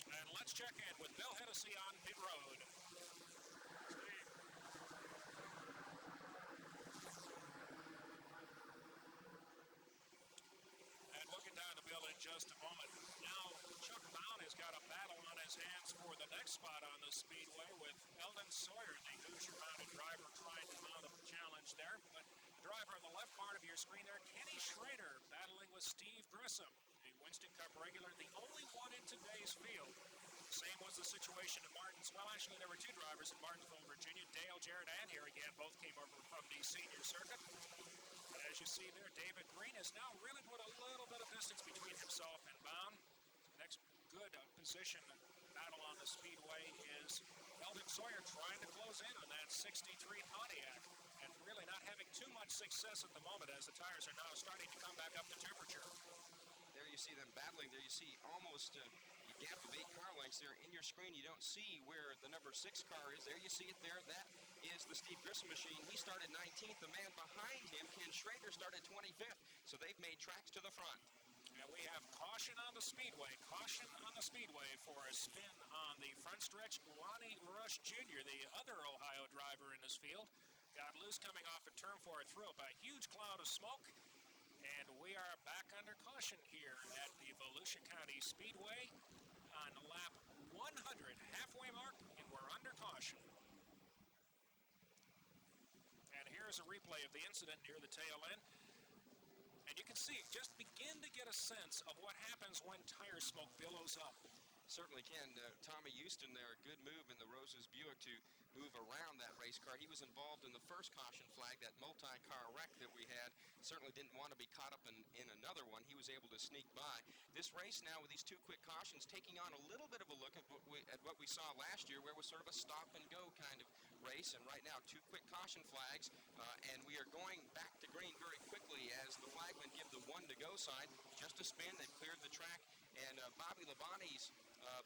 And let's check in with Bill Hennessy on pit road. And we'll get down to Bill in just a moment. Now, Chuck Brown has got a battle on his hands for the next spot on the Speedway with Eldon Sawyer, the Hoosier-mounted driver, trying to mount a challenge there. But the driver on the left part of your screen there, Kenny Schrader, battling with Steve Grissom, a Winston Cup regular, the only one in today's field. Same was the situation in Martins. Well, actually, there were 2 drivers in Martinsville, Virginia. Dale Jarrett and here again both came over from the senior circuit. But as you see there, David Green has now really put a little bit of distance between himself and Baum. Next good position battle on the Speedway is Eldon Sawyer trying to close in on that 63 Pontiac and really not having too much success at the moment as the tires are now starting to come back up to temperature. There you see them battling. There you see almost a gap of 8 car lengths there in your screen. You don't see where the number 6 car is. There you see it there. That is the Steve Grissom machine. He started 19th. The man behind him, Ken Schrader, started 25th. So they've made tracks to the front. And we have caution on the Speedway. Caution on the Speedway for a spin on the front stretch. Lonnie Rush Jr., the other Ohio driver in this field, got loose coming off at turn 4. It threw up a huge cloud of smoke. And we are back under caution here at the Volusia County Speedway on lap 100, halfway mark, and we're under caution. And here's a replay of the incident near the tail end. And you can see, just begin to get a sense of what happens when tire smoke billows up. Certainly can. Tommy Houston there, a good move in the Roses Buick to move around that race car. He was involved in the first caution flag, that multi-car wreck that we had. Certainly didn't want to be caught up in another one. He was able to sneak by. This race now with these 2 quick cautions taking on a little bit of a look at what we saw last year, where it was sort of a stop-and-go kind of race. And right now, 2 quick caution flags, and we are going back to green very quickly as the flagmen give the 1-to-go sign. Just a spin, they've cleared the track, and Bobby Labonte's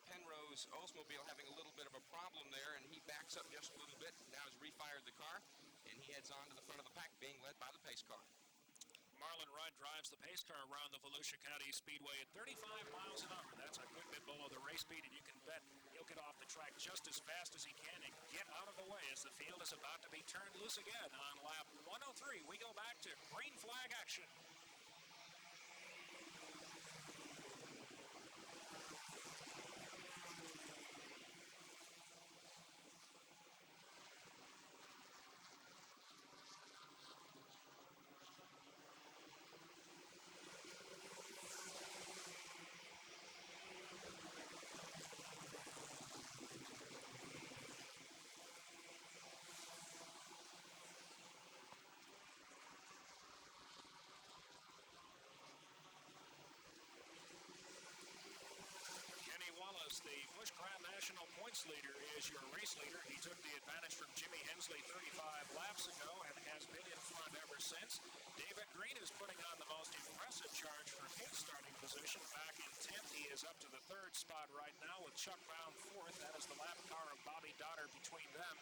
Penrose Oldsmobile having a little bit of a problem there, and he backs up just a little bit. Now has refired the car, and he heads on to the front of the pack, being led by the pace car. Marlon Rudd drives the pace car around the Volusia County Speedway at 35 miles an hour. That's a good bit below the race speed, and you can bet he'll get off the track just as fast as he can and get out of the way as the field is about to be turned loose again on lap 103. We go back to green flag action. Wallace, the Busch Grand National points leader, is your race leader. He took the advantage from Jimmy Hensley 35 laps ago and has been in front ever since. David Green is putting on the most impressive charge for his starting position. Back in 10th, he is up to the 3rd spot right now with Chuck Brown 4th. That is the lap car of Bobby Dotter between them.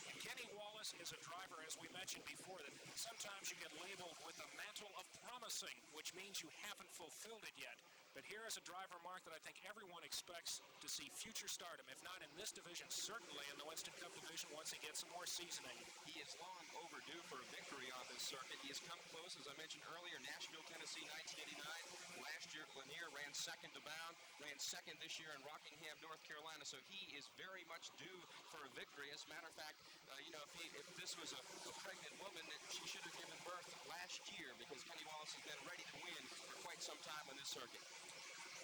And Kenny Wallace is a driver, as we mentioned before, that sometimes you get labeled with the mantle of promising, which means you haven't fulfilled it yet. But here is a driver, Mark, that I think everyone expects to see future stardom, if not in this division, certainly in the Winston Cup division once he gets some more seasoning. He is long overdue for a victory on this circuit. He has come close, as I mentioned earlier, Nashville, Tennessee, 1989. Last last year. Lanier ran second to Bound, ran second this year in Rockingham, North Carolina, so he is very much due for a victory. As a matter of fact, if this was a pregnant woman, that she should have given birth last year, because Kenny Wallace has been ready to win for quite some time on this circuit.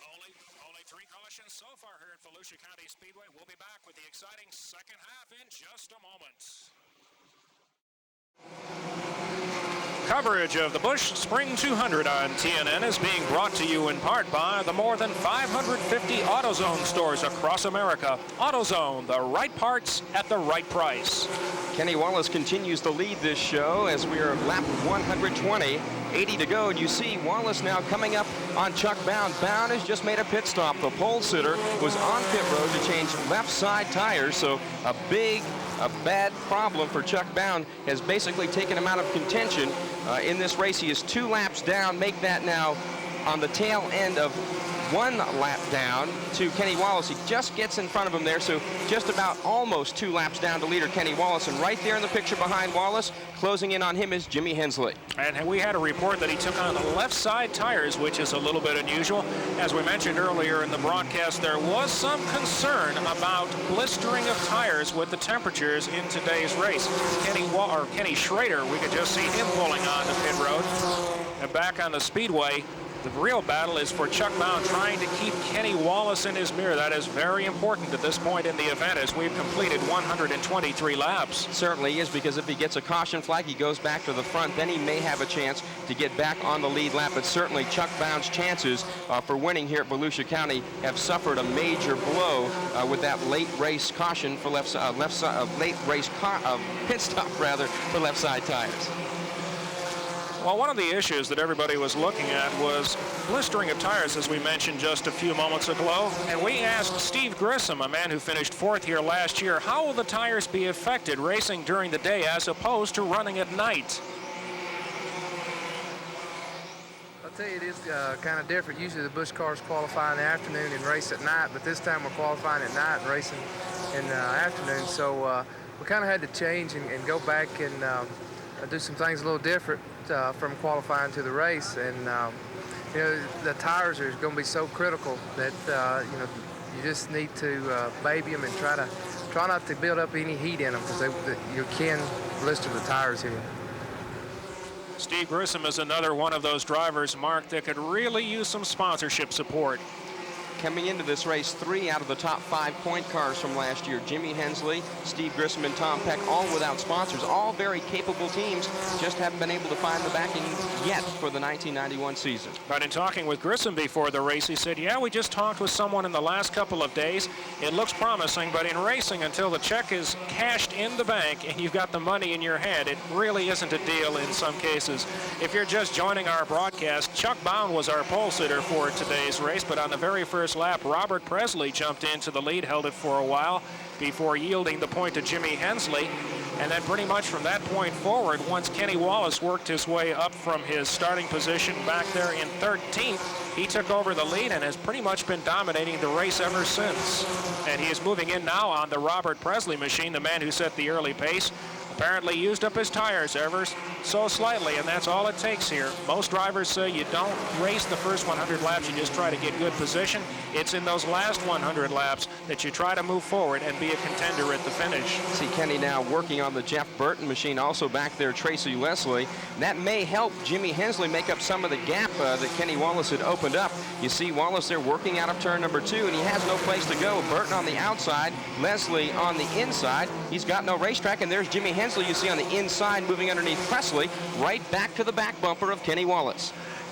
Only 3 cautions so far here at Volusia County Speedway. We'll be back with the exciting second half in just a moment. Coverage of the Busch Spring 200 on TNN is being brought to you in part by the more than 550 AutoZone stores across America. AutoZone, the right parts at the right price. Kenny Wallace continues to lead this show as we are lap 120, 80 to go, and you see Wallace now coming up on Chuck Bound. Bound has just made a pit stop. The pole sitter was on pit road to change left side tires, so a bad problem for Chuck Bound has basically taken him out of contention in this race. He is 2 laps down, make that now on the tail end of 1 lap down to Kenny Wallace. He just gets in front of him there, so just about almost 2 laps down to leader Kenny Wallace. And right there in the picture behind Wallace, closing in on him, is Jimmy Hensley. And we had a report that he took on the left side tires, which is a little bit unusual. As we mentioned earlier in the broadcast, there was some concern about blistering of tires with the temperatures in today's race. Kenny Schrader, we could just see him pulling on the pit road. And back on the speedway, the real battle is for Chuck Bound trying to keep Kenny Wallace in his mirror. That is very important at this point in the event as we've completed 123 laps. Certainly is, because if he gets a caution flag, he goes back to the front, then he may have a chance to get back on the lead lap. But certainly Chuck Bound's chances for winning here at Volusia County have suffered a major blow with that late race caution for pit stop rather for left side tires. Well, one of the issues that everybody was looking at was blistering of tires, as we mentioned just a few moments ago. And we asked Steve Grissom, a man who finished 4th here last year, how will the tires be affected racing during the day as opposed to running at night? I'll tell you, it is kind of different. Usually the Busch cars qualify in the afternoon and race at night, but this time we're qualifying at night and racing in the afternoon. So we kind of had to change and go back and do some things a little different from qualifying to the race. And the tires are going to be so critical that you just need to baby them and try not to build up any heat in them, because you can blister the tires here. Steve Grissom is another one of those drivers, Mark, that could really use some sponsorship support. Coming into this race, 3 out of the top 5 point cars from last year, Jimmy Hensley, Steve Grissom, and Tom Peck, all without sponsors, all very capable teams, just haven't been able to find the backing yet for the 1991 season. But in talking with Grissom before the race, he said, yeah, we just talked with someone in the last couple of days. It looks promising, but in racing, until the check is cashed in the bank and you've got the money in your hand, it really isn't a deal in some cases. If you're just joining our broadcast, Chuck Bound was our pole sitter for today's race, but on the very first lap, Robert Presley jumped into the lead, held it for a while before yielding the point to Jimmy Hensley. And then pretty much from that point forward, once Kenny Wallace worked his way up from his starting position back there in 13th, he took over the lead and has pretty much been dominating the race ever since. And he is moving in now on the Robert Presley machine, the man who set the early pace. Apparently used up his tires ever so slightly, and that's all it takes here. Most drivers say you don't race the first 100 laps, you just try to get good position. It's in those last 100 laps that you try to move forward and be a contender at the finish. See Kenny now working on the Jeff Burton machine, also back there Tracy Leslie. That may help Jimmy Hensley make up some of the gap that Kenny Wallace had opened up. You see Wallace there working out of turn number 2, and he has no place to go. Burton on the outside, Leslie on the inside. He's got no racetrack, and there's Jimmy Hensley, you see on the inside, moving underneath Presley, right back to the back bumper of Kenny Wallace.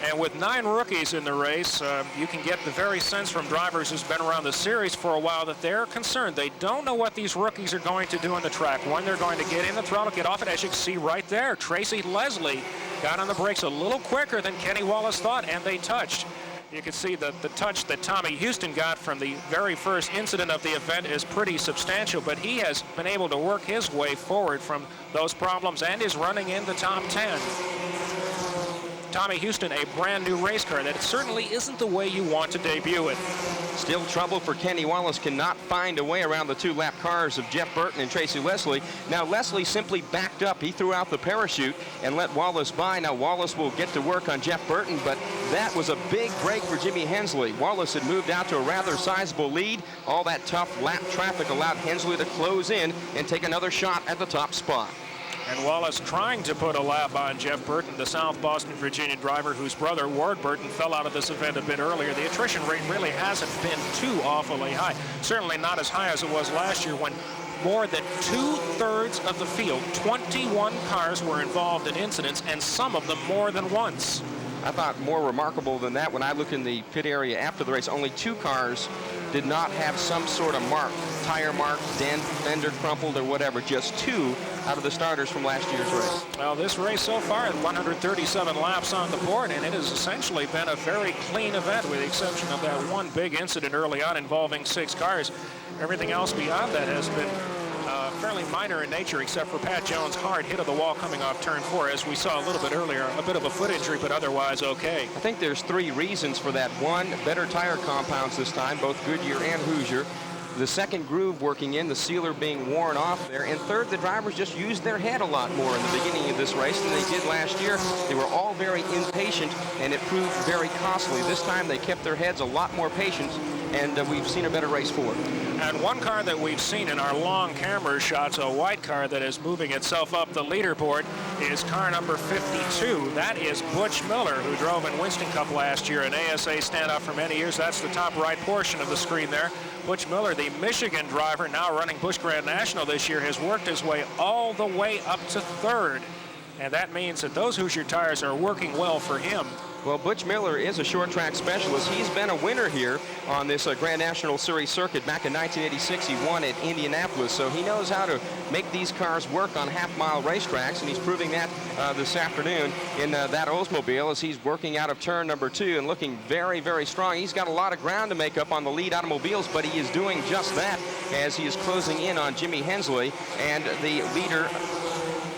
And with 9 rookies in the race, you can get the very sense from drivers who's been around the series for a while that they're concerned. They don't know what these rookies are going to do on the track, when they're going to get in the throttle, get off it. As you can see right there, Tracy Leslie got on the brakes a little quicker than Kenny Wallace thought, and they touched. You can see that the touch that Tommy Houston got from the very first incident of the event is pretty substantial, but he has been able to work his way forward from those problems and is running in the top 10. Tommy Houston a brand new race car. That certainly isn't the way you want to debut it. Still trouble for Kenny Wallace, cannot find a way around the two-lap cars of Jeff Burton and Tracy Leslie. Now Leslie simply backed up. He threw out the parachute and let Wallace by. Now Wallace will get to work on Jeff Burton, but that was a big break for Jimmy Hensley. Wallace had moved out to a rather sizable lead. All that tough lap traffic allowed Hensley to close in and take another shot at the top spot. And Wallace trying to put a lap on Jeff Burton, the South Boston, Virginia driver whose brother, Ward Burton, fell out of this event a bit earlier. The attrition rate really hasn't been too awfully high. Certainly not as high as it was last year when more than 2/3 of the field, 21 cars, were involved in incidents, and some of them more than once. I thought more remarkable than that, when I looked in the pit area after the race, only 2 cars did not have some sort of mark, tire mark, dent, fender crumpled, or whatever. Just 2 out of the starters from last year's race. Well, this race so far, 137 laps on the board, and it has essentially been a very clean event with the exception of that one big incident early on involving 6 cars. Everything else beyond that has been fairly minor in nature, except for Pat Jones' hard hit of the wall coming off turn 4, as we saw a little bit earlier. A bit of a foot injury, but otherwise okay. I think there's 3 reasons for that. 1, better tire compounds this time, both Goodyear and Hoosier. The second groove working in, the sealer being worn off there. And third, the drivers just used their head a lot more in the beginning of this race than they did last year. They were all very impatient, and it proved very costly. This time they kept their heads a lot more patient, and we've seen a better race for it. And one car that we've seen in our long camera shots, a white car that is moving itself up the leaderboard, is car number 52. That is Butch Miller, who drove in Winston Cup last year, an ASA standout for many years. That's the top right portion of the screen there. Butch Miller, the Michigan driver, now running Busch Grand National this year, has worked his way all the way up to 3rd. And that means that those Hoosier tires are working well for him. Well, Butch Miller is a short track specialist. He's been a winner here on this Grand National Series circuit. Back in 1986, he won at Indianapolis, so he knows how to make these cars work on half-mile racetracks, and he's proving that this afternoon in that Oldsmobile as he's working out of turn number 2 and looking very, very strong. He's got a lot of ground to make up on the lead automobiles, but he is doing just that as he is closing in on Jimmy Hensley and the leader,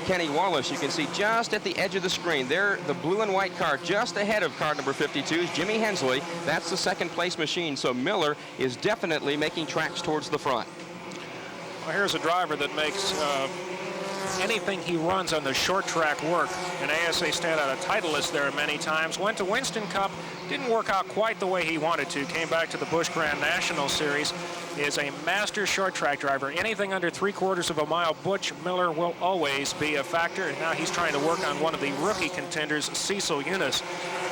Kenny Wallace. You can see just at the edge of the screen there, the blue and white car just ahead of car number 52 is Jimmy Hensley. That's the second place machine, so Miller is definitely making tracks towards the front. Well, here's a driver that makes anything he runs on the short track work. An ASA standout, a titleist there many times. Went to Winston Cup, didn't work out quite the way he wanted to. Came back to the Busch Grand National Series. Is a master short track driver. Anything under 3/4 of a mile, Butch Miller will always be a factor. And now he's trying to work on one of the rookie contenders, Cecil Eunice.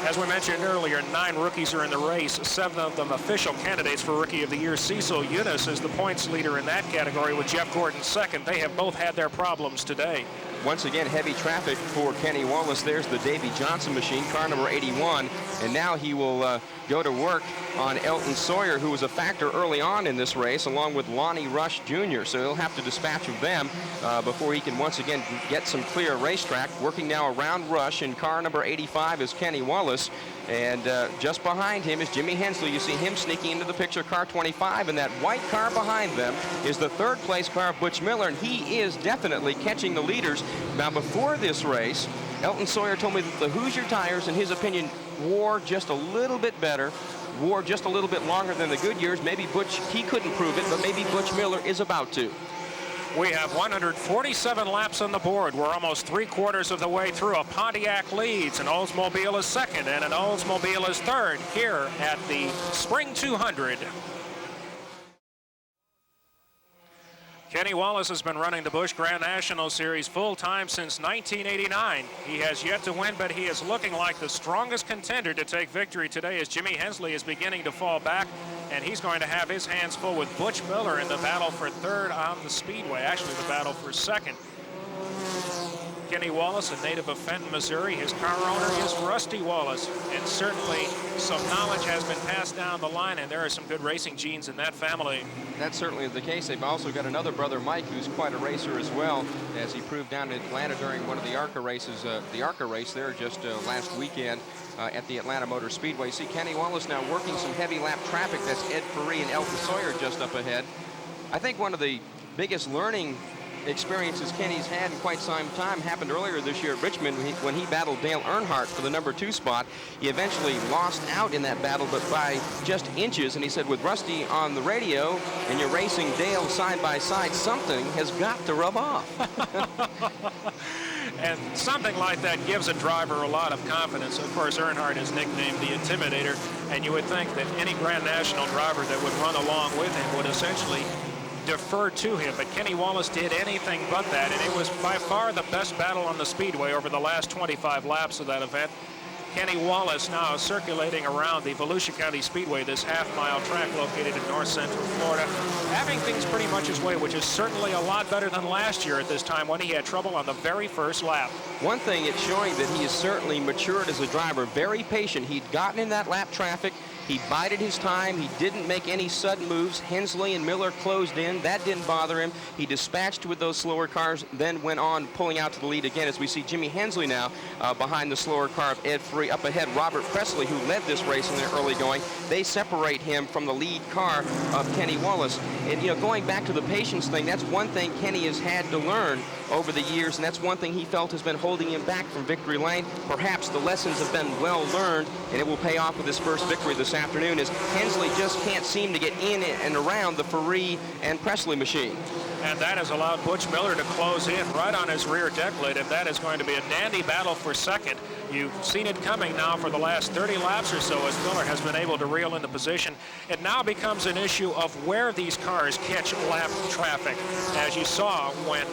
As we mentioned earlier, 9 rookies are in the race, 7 of them official candidates for Rookie of the Year. Cecil Eunice is the points leader in that category with Jeff Gordon second. They have both had their problems today. Once again, heavy traffic for Kenny Wallace. There's the Davey Johnson machine, car number 81, and now he will go to work on Elton Sawyer, who was a factor early on in this race, along with Lonnie Rush Jr., so he'll have to dispatch of them before he can once again get some clear racetrack. Working now around Rush, in car number 85 is Kenny Wallace, and just behind him is Jimmy Hensley. You see him sneaking into the picture, car 25, and that white car behind them is the 3rd place car of Butch Miller, and he is definitely catching the leaders. Now, before this race, Elton Sawyer told me that the Hoosier tires, in his opinion, wore just a little bit better, wore just a little bit longer than the Goodyears. Maybe Butch, he couldn't prove it, but maybe Butch Miller is about to. We have 147 laps on the board. We're almost 3/4 of the way through. A Pontiac leads, an Oldsmobile is second, and an Oldsmobile is third here at the Spring 200. Kenny Wallace has been running the Busch Grand National Series full-time since 1989. He has yet to win, but he is looking like the strongest contender to take victory today as Jimmy Hensley is beginning to fall back, and he's going to have his hands full with Butch Miller in the battle for 3rd on the Speedway, actually the battle for 2nd. Kenny Wallace, a native of Fenton, Missouri. His car owner is Rusty Wallace, and certainly some knowledge has been passed down the line, and there are some good racing genes in that family. That's certainly the case. They've also got another brother, Mike, who's quite a racer as well, as he proved down in Atlanta during one of the ARCA races, the ARCA race there just last weekend at the Atlanta Motor Speedway. See Kenny Wallace now working some heavy lap traffic. That's Ed Perry and Elton Sawyer just up ahead. I think one of the biggest learning experiences Kenny's had in quite some time happened earlier this year at Richmond when he battled Dale Earnhardt for the number 2 spot. He eventually lost out in that battle, but by just inches. And he said, with Rusty on the radio and you're racing Dale side by side, something has got to rub off. And something like that gives a driver a lot of confidence. Of course, Earnhardt is nicknamed the Intimidator, and you would think that any Grand National driver that would run along with him would essentially defer to him. But Kenny Wallace did anything but that, and it was by far the best battle on the Speedway over the last 25 laps of that event. Kenny Wallace now circulating around the Volusia County Speedway, this half-mile track located in north-central Florida, having things pretty much his way, which is certainly a lot better than last year at this time when he had trouble on the very first lap. One thing, it's showing that he has certainly matured as a driver, very patient. He'd gotten in that lap traffic. He bided his time. He didn't make any sudden moves. Hensley and Miller closed in. That didn't bother him. He dispatched with those slower cars, then went on pulling out to the lead again, as we see Jimmy Hensley now behind the slower car of Ed Free. Up ahead, Robert Presley, who led this race in their early going. They separate him from the lead car of Kenny Wallace. And, you know, going back to the patience thing, that's one thing Kenny has had to learn over the years, and that's one thing he felt has been holding him back from victory lane. Perhaps the lessons have been well learned, and it will pay off with his first victory this afternoon, as Hensley just can't seem to get in and around the Ferree and Presley machine. And that has allowed Butch Miller to close in right on his rear deck lid, and that is going to be a dandy battle for second. You've seen it coming now for the last 30 laps or so as Miller has been able to reel into position. It now becomes an issue of where these cars catch lap traffic. As you saw when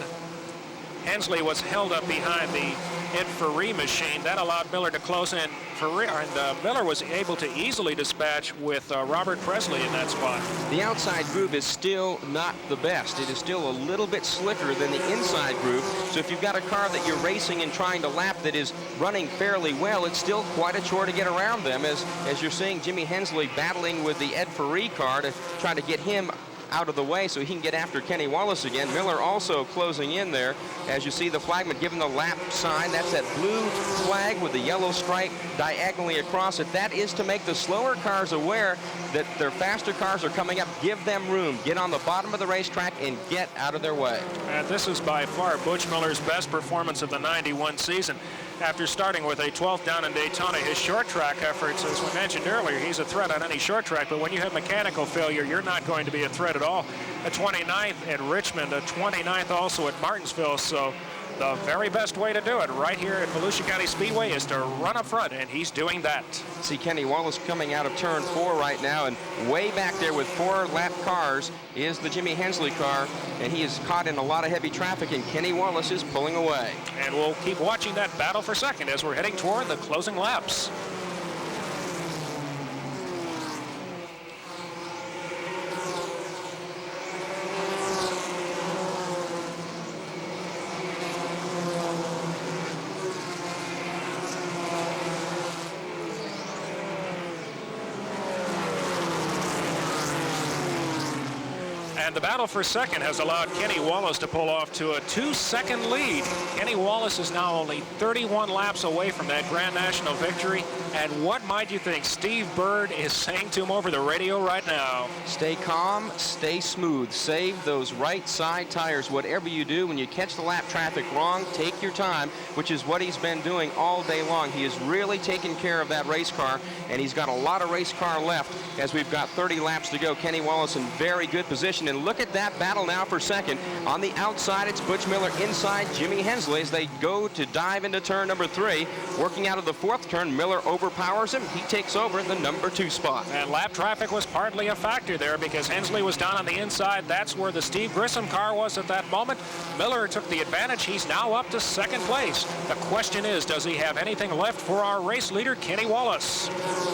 Hensley was held up behind the Ed Ferree machine, that allowed Miller to close in. Miller was able to easily dispatch with Robert Presley in that spot. The outside groove is still not the best. It is still a little bit slicker than the inside groove. So if you've got a car that you're racing and trying to lap that is running fairly well, it's still quite a chore to get around them, as you're seeing Jimmy Hensley battling with the Ed Ferree car to try to get him out of the way so he can get after Kenny Wallace again. Miller also closing in there. As you see the flagman giving the lap sign, that's that blue flag with the yellow stripe diagonally across it. That is to make the slower cars aware that their faster cars are coming up. Give them room. Get on the bottom of the racetrack and get out of their way. And this is by far Butch Miller's best performance of the 91 season. After starting with a 12th down in Daytona, his short track efforts, as we mentioned earlier, he's a threat on any short track, but when you have mechanical failure, you're not going to be a threat at all. A 29th at Richmond, a 29th also at Martinsville, so the very best way to do it right here at Volusia County Speedway is to run up front, and he's doing that. See Kenny Wallace coming out of turn 4 right now, and way back there with 4 lap cars is the Jimmy Hensley car, and he is caught in a lot of heavy traffic, and Kenny Wallace is pulling away. And we'll keep watching that battle for second as we're heading toward the closing laps. And the battle for second has allowed Kenny Wallace to pull off to a 2-second lead. Kenny Wallace is now only 31 laps away from that Grand National victory. And what might you think Steve Bird is saying to him over the radio right now? Stay calm, stay smooth, save those right side tires. Whatever you do, when you catch the lap traffic wrong, take your time, which is what he's been doing all day long. He is really taking care of that race car, and he's got a lot of race car left as we've got 30 laps to go. Kenny Wallace in very good position. And look at that battle now for second. On the outside, it's Butch Miller. Inside, Jimmy Hensley as they go to dive into turn number 3. Working out of the 4th turn, Miller overpowers him. He takes over the number 2 spot. And lap traffic was partly a factor there because Hensley was down on the inside. That's where the Steve Grissom car was at that moment. Miller took the advantage. He's now up to second place. The question is, does he have anything left for our race leader, Kenny Wallace?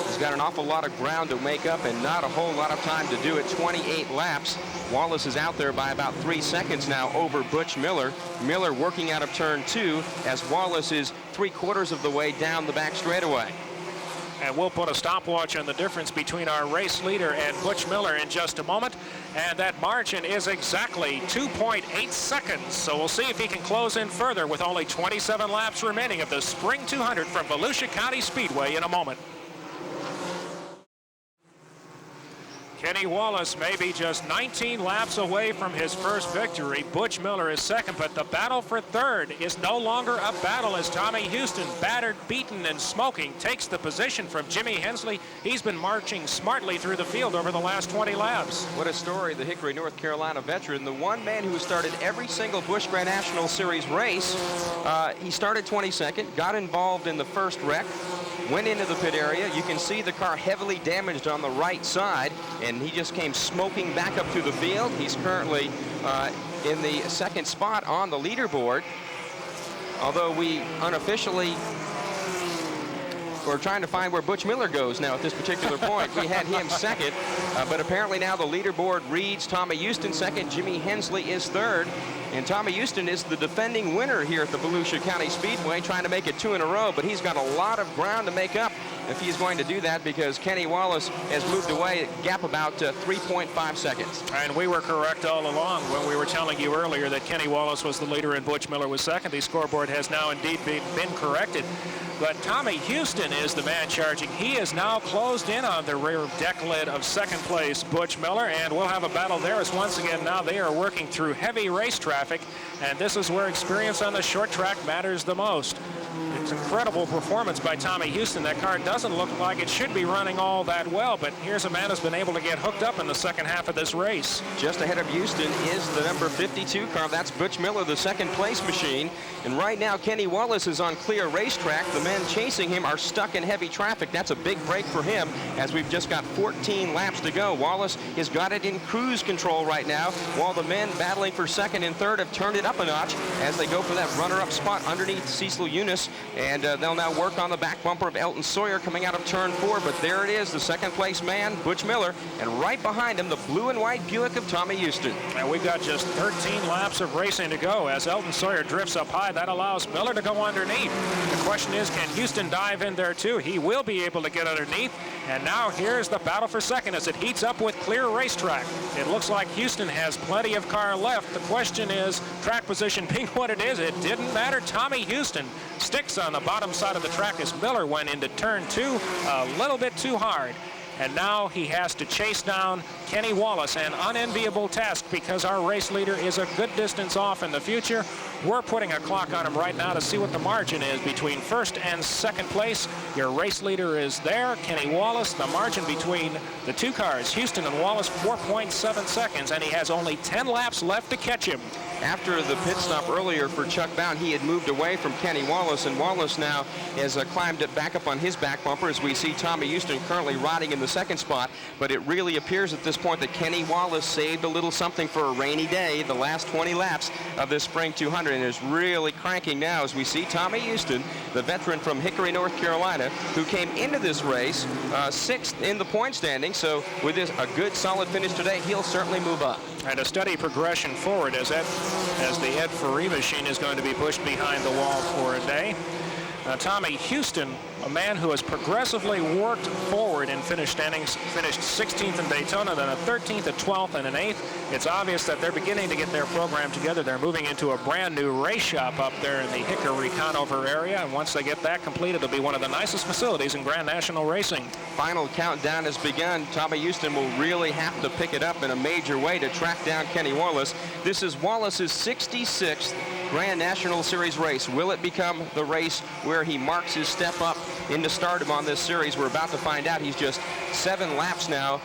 He's got an awful lot of ground to make up and not a whole lot of time to do it. 28 laps. Wallace is out there by about 3 seconds now over Butch Miller. Miller working out of turn 2 as Wallace is 3/4 of the way down the back straightaway. And we'll put a stopwatch on the difference between our race leader and Butch Miller in just a moment. And that margin is exactly 2.8 seconds. So we'll see if he can close in further with only 27 laps remaining of the Spring 200 from Volusia County Speedway in a moment. Kenny Wallace may be just 19 laps away from his first victory. Butch Miller is second, but the battle for third is no longer a battle as Tommy Houston, battered, beaten, and smoking, takes the position from Jimmy Hensley. He's been marching smartly through the field over the last 20 laps. What a story, the Hickory, North Carolina veteran, the one man who started every single Busch Grand National Series race. He started 22nd, got involved in the first wreck, went into the pit area. You can see the car heavily damaged on the right side, and he just came smoking back up to the field. He's currently in the second spot on the leaderboard, although we unofficially we're trying to find where Butch Miller goes now at this particular point. We had him second, but apparently now the leaderboard reads Tommy Houston second, Jimmy Hensley is third, and Tommy Houston is the defending winner here at the Volusia County Speedway, trying to make it 2 in a row, but he's got a lot of ground to make up if he's going to do that, because Kenny Wallace has moved away, gap about 3.5 seconds. And we were correct all along when we were telling you earlier that Kenny Wallace was the leader and Butch Miller was second. The scoreboard has now indeed been corrected. But Tommy Houston is the man charging. He is now closed in on the rear deck lid of second place Butch Miller, and we'll have a battle there as once again now they are working through heavy race traffic, and this is where experience on the short track matters the most. It's incredible performance by Tommy Houston. That car doesn't look like it should be running all that well, but here's a man who's been able to get hooked up in the second half of this race. Just ahead of Houston is the number 52 car. That's Butch Miller, the second place machine. And right now, Kenny Wallace is on clear racetrack. The men chasing him are stuck in heavy traffic. That's a big break for him, as we've just got 14 laps to go. Wallace has got it in cruise control right now, while the men battling for second and third have turned it up a notch as they go for that runner-up spot underneath Cecil Eunice. And they'll now work on the back bumper of Elton Sawyer coming out of turn 4. But there it is, the second place man, Butch Miller. And right behind him, the blue and white Buick of Tommy Houston. And we've got just 13 laps of racing to go. As Elton Sawyer drifts up high, that allows Miller to go underneath. The question is, can Houston dive in there too? He will be able to get underneath. And now here's the battle for second as it heats up with clear racetrack. It looks like Houston has plenty of car left. The question is, track position being what it is, it didn't matter. Tommy Houston sticks on the bottom side of the track as Miller went into turn 2 a little bit too hard. And now he has to chase down Kenny Wallace, an unenviable task because our race leader is a good distance off in the future. We're putting a clock on him right now to see what the margin is between first and second place. Your race leader is there, Kenny Wallace. The margin between the two cars, Houston and Wallace, 4.7 seconds, and he has only 10 laps left to catch him. After the pit stop earlier for Chuck Bound, he had moved away from Kenny Wallace, and Wallace now has climbed it back up on his back bumper as we see Tommy Houston currently riding in the second spot. But it really appears at this point that Kenny Wallace saved a little something for a rainy day, the last 20 laps of this spring 200, and is really cranking now as we see Tommy Houston, the veteran from Hickory, North Carolina, who came into this race 6th in the point standing. So with this, a good solid finish today, he'll certainly move up. And a steady progression forward as the Ed Ferree machine is going to be pushed behind the wall for a day. Tommy Houston, a man who has progressively worked forward in finish standings, finished 16th in Daytona, then a 13th, a 12th, and an 8th. It's obvious that they're beginning to get their program together. They're moving into a brand new race shop up there in the Hickory Conover area, and once they get that complete, it'll be one of the nicest facilities in Grand National racing. Final countdown has begun. Tommy Houston will really have to pick it up in a major way to track down Kenny Wallace. This is Wallace's 66th Grand National Series race. Will it become the race where he marks his step up into stardom on this series? We're about to find out. He's just 7 laps now,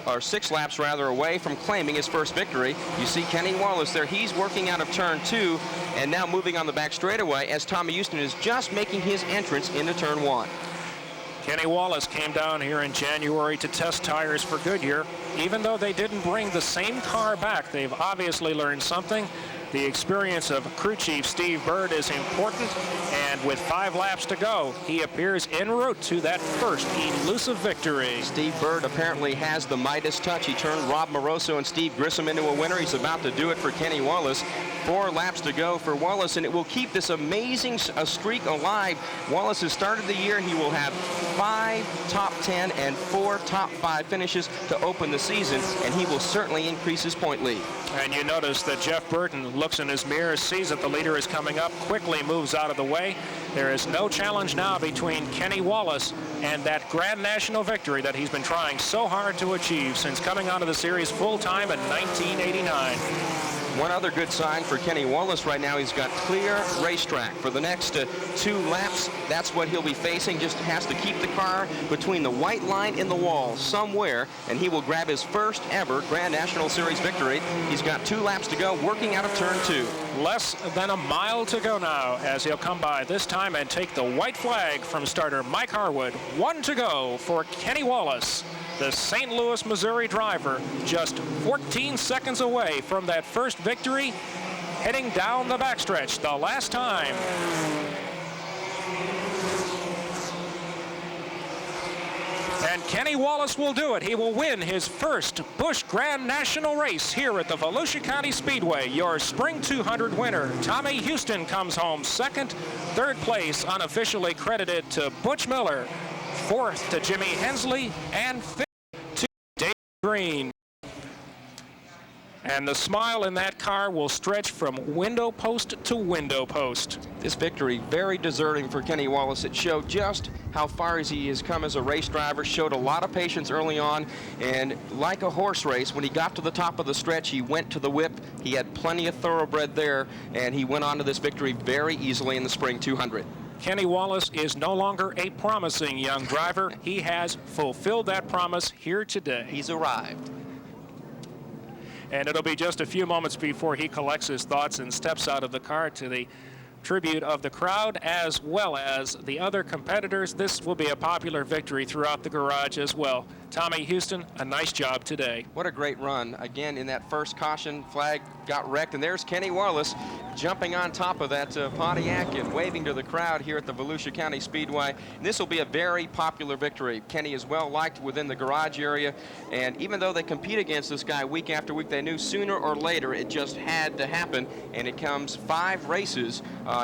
or 6 laps rather, away from claiming his first victory. You see Kenny Wallace there. He's working out of turn 2 and now moving on the back straightaway as Tommy Houston is just making his entrance into turn 1. Kenny Wallace came down here in January to test tires for Goodyear. Even though they didn't bring the same car back, they've obviously learned something. The experience of crew chief Steve Bird is important, and with 5 laps to go, he appears en route to that first elusive victory. Steve Bird apparently has the Midas touch. He turned Rob Moroso and Steve Grissom into a winner. He's about to do it for Kenny Wallace. 4 laps to go for Wallace, and it will keep this amazing streak alive. Wallace has started the year. He will have 5 top 10 and 4 top 5 finishes to open the season, and he will certainly increase his point lead. And you notice that Jeff Burton looks in his mirror, sees that the leader is coming up, quickly moves out of the way. There is no challenge now between Kenny Wallace and that Grand National victory that he's been trying so hard to achieve since coming onto the series full-time in 1989. One other good sign for Kenny Wallace right now, he's got clear racetrack. For the next 2 laps, that's what he'll be facing. Just has to keep the car between the white line and the wall somewhere, and he will grab his first ever Grand National Series victory. He's got 2 laps to go, working out of turn 2. Less than a mile to go now as he'll come by this time and take the white flag from starter Mike Harwood. 1 to go for Kenny Wallace, the St. Louis, Missouri driver, just 14 seconds away from that first victory, heading down the backstretch the last time. And Kenny Wallace will do it. He will win his first Busch Grand National race here at the Volusia County Speedway. Your Spring 200 winner, Tommy Houston, comes home second. Third place unofficially credited to Butch Miller. Fourth to Jimmy Hensley, and fifth to Dave Green. And the smile in that car will stretch from window post to window post. This victory very deserving for Kenny Wallace. It showed just how far he has come as a race driver, showed a lot of patience early on, and like a horse race, when he got to the top of the stretch, he went to the whip. He had plenty of thoroughbred there, and he went on to this victory very easily in the Spring 200. Kenny Wallace is no longer a promising young driver. He has fulfilled that promise here today. He's arrived. And it'll be just a few moments before he collects his thoughts and steps out of the car to the tribute of the crowd as well as the other competitors. This will be a popular victory throughout the garage as well. Tommy Houston, a nice job today. What a great run. Again, in that first caution, flag got wrecked, and there's Kenny Wallace jumping on top of that Pontiac and waving to the crowd here at the Volusia County Speedway. And this will be a very popular victory. Kenny is well liked within the garage area, and even though they compete against this guy week after week, they knew sooner or later it just had to happen, and it comes 5 races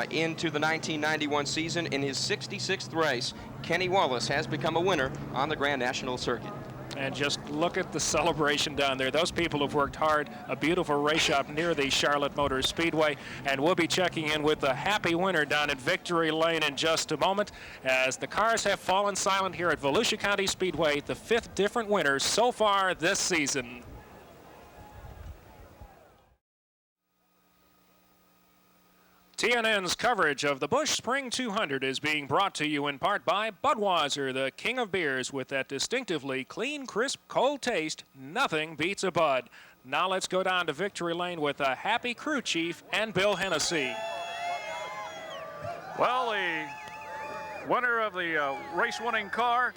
into the 1991 season. In his 66th race, Kenny Wallace has become a winner on the Grand National Circuit. And just look at the celebration down there. Those people have worked hard. A beautiful race shop near the Charlotte Motor Speedway. And we'll be checking in with the happy winner down at Victory Lane in just a moment as the cars have fallen silent here at Volusia County Speedway, the 5th different winners so far this season. TNN's coverage of the Busch Spring 200 is being brought to you in part by Budweiser, the king of beers with that distinctively clean, crisp, cold taste. Nothing beats a Bud. Now let's go down to Victory Lane with a happy crew chief and Bill Hennessy. Well, the winner of the race-winning car,